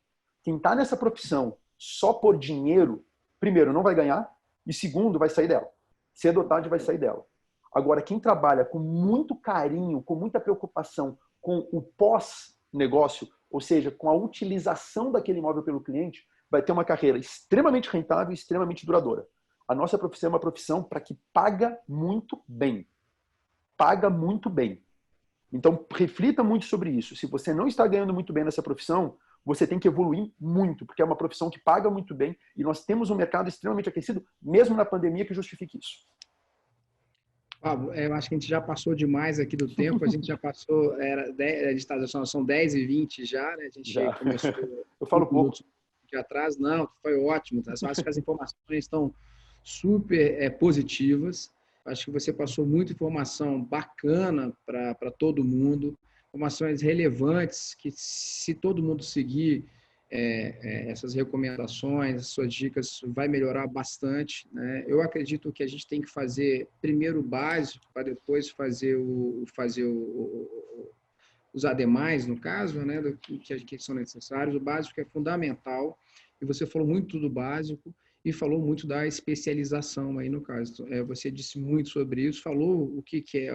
Speaker 2: Quem está nessa profissão só por dinheiro, primeiro, não vai ganhar e segundo, vai sair dela. Cedo ou tarde vai sair dela. Agora, quem trabalha com muito carinho, com muita preocupação com o pós-negócio, ou seja, com a utilização daquele imóvel pelo cliente, vai ter uma carreira extremamente rentável e extremamente duradoura. A nossa profissão é uma profissão para que paga muito bem. Paga muito bem. Então, reflita muito sobre isso. Se você não está ganhando muito bem nessa profissão, você tem que evoluir muito, porque é uma profissão que paga muito bem e nós temos um mercado extremamente aquecido, mesmo na pandemia, que justifique isso.
Speaker 1: Eu acho que a gente já passou demais aqui do tempo, a gente já passou, são 10h20 já, né? A gente
Speaker 2: já
Speaker 1: começou
Speaker 2: eu falo pouco
Speaker 1: aqui atrás, não, foi ótimo, tá? Eu acho que as informações estão super positivas, acho que você passou muita informação bacana para todo mundo, informações relevantes que se todo mundo seguir essas recomendações, suas dicas, vai melhorar bastante, né? Eu acredito que a gente tem que fazer primeiro o básico, para depois fazer os ademais, no caso, né, que são necessários. O básico é fundamental, e você falou muito do básico e falou muito da especialização aí no caso. Você disse muito sobre isso, falou o que é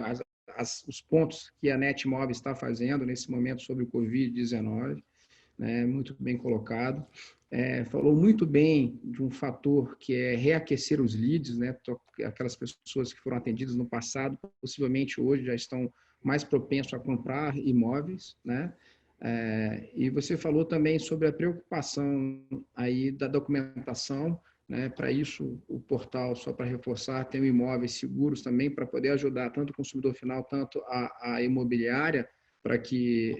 Speaker 1: os pontos que a Netmob está fazendo nesse momento sobre o Covid-19, né, muito bem colocado. Falou muito bem de um fator que é reaquecer os leads, né, aquelas pessoas que foram atendidas no passado, possivelmente hoje já estão mais propensos a comprar imóveis, né? E você falou também sobre a preocupação aí da documentação, né? Para isso, o portal, só para reforçar, tem imóveis seguros também para poder ajudar tanto o consumidor final, tanto a imobiliária, para que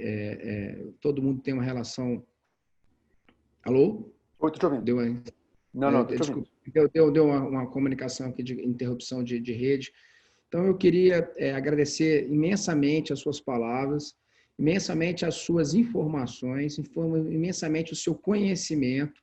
Speaker 1: todo mundo tenha uma relação. Alô?
Speaker 2: Oi, estou te ouvindo.
Speaker 1: Desculpa, deu uma comunicação aqui de interrupção de rede. Então, eu queria agradecer imensamente as suas palavras, imensamente as suas informações, imensamente o seu conhecimento.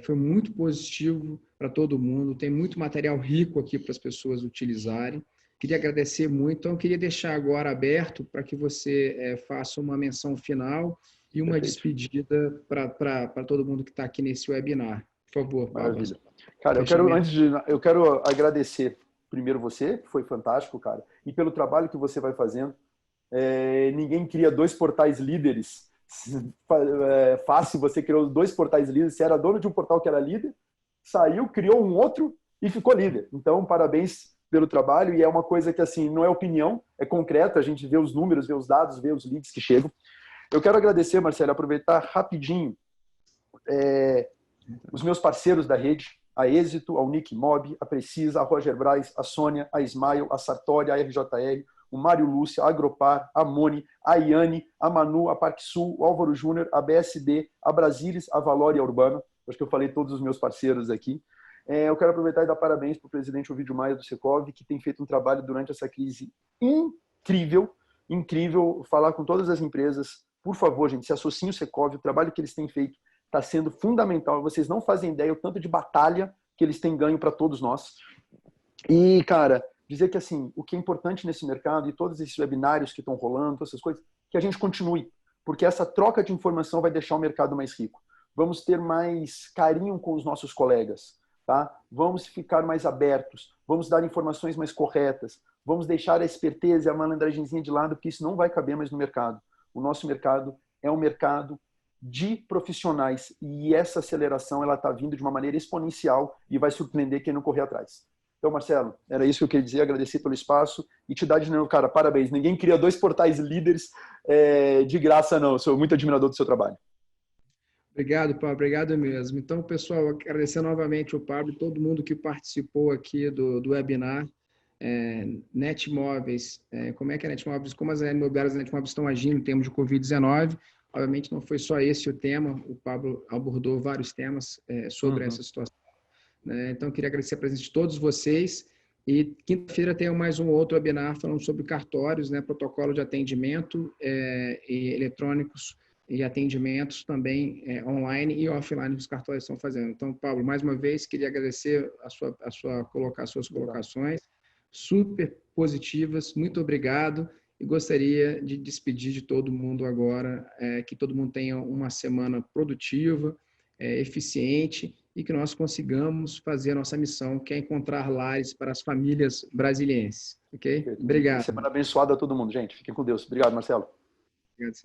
Speaker 1: Foi muito positivo para todo mundo, tem muito material rico aqui para as pessoas utilizarem. Queria agradecer muito, então eu queria deixar agora aberto para que você faça uma menção final e uma despedida para todo mundo que está aqui nesse webinar. Por favor, Pablo.
Speaker 2: Cara, eu quero agradecer primeiro você, que foi fantástico, cara, e pelo trabalho que você vai fazendo. Ninguém cria 2 portais líderes. Fácil, você criou 2 portais líderes, você era dono de um portal que era líder, saiu, criou um outro e ficou líder. Então, parabéns pelo trabalho, e é uma coisa que assim não é opinião, é concreto, a gente vê os números, vê os dados, vê os leads que chegam. Eu quero agradecer, Marcelo, aproveitar rapidinho os meus parceiros da rede, a Êxito, a Unique Mob, a Precisa, a Roger Braz, a Sônia, a Smile, a Sartori, a RJR, o Mário Lúcia, a Agropar, a Moni, a Iane, a Manu, a Parque Sul, o Álvaro Júnior, a BSD, a Brasilis, a Valor e a Urbana. Acho que eu falei todos os meus parceiros aqui. Eu quero aproveitar e dar parabéns para o presidente Ovidio Maia do Secov, que tem feito um trabalho durante essa crise incrível, incrível. Falar com todas as empresas, por favor, gente, se associem ao Secov, o trabalho que eles têm feito está sendo fundamental. Vocês não fazem ideia o tanto de batalha que eles têm ganho para todos nós. E, cara, dizer que assim, o que é importante nesse mercado e todos esses webinários que estão rolando, todas essas coisas, que a gente continue, porque essa troca de informação vai deixar o mercado mais rico. Vamos ter mais carinho com os nossos colegas, tá? Vamos ficar mais abertos, vamos dar informações mais corretas, vamos deixar a esperteza e a malandragenzinha de lado, porque isso não vai caber mais no mercado. O nosso mercado é um mercado de profissionais e essa aceleração ela está vindo de uma maneira exponencial e vai surpreender quem não correr atrás. Então, Marcelo, era isso que eu queria dizer, agradecer pelo espaço e te dar de novo, cara, parabéns. Ninguém cria 2 portais líderes de graça, não. Eu sou muito admirador do seu trabalho.
Speaker 1: Obrigado, Pablo. Obrigado mesmo. Então, pessoal, agradecer novamente ao Pablo e todo mundo que participou aqui do webinar. Netmóveis, como é que a Netmóveis, como as imobiliárias da Netmóveis estão agindo em termos de Covid-19. Obviamente, não foi só esse o tema, o Pablo abordou vários temas sobre essa situação. Então, queria agradecer a presença de todos vocês. E quinta-feira tem mais um outro webinar falando sobre cartórios, protocolo de atendimento e eletrônicos e atendimentos também online e offline que os cartórios estão fazendo. Então, Pablo, mais uma vez, queria agradecer as suas colocações super positivas. Muito obrigado. E gostaria de despedir de todo mundo agora, que todo mundo tenha uma semana produtiva, eficiente e que nós consigamos fazer a nossa missão, que é encontrar lares para as famílias brasilienses. Ok? Obrigado.
Speaker 2: Semana abençoada a todo mundo, gente. Fiquem com Deus. Obrigado, Marcelo.
Speaker 1: Obrigado,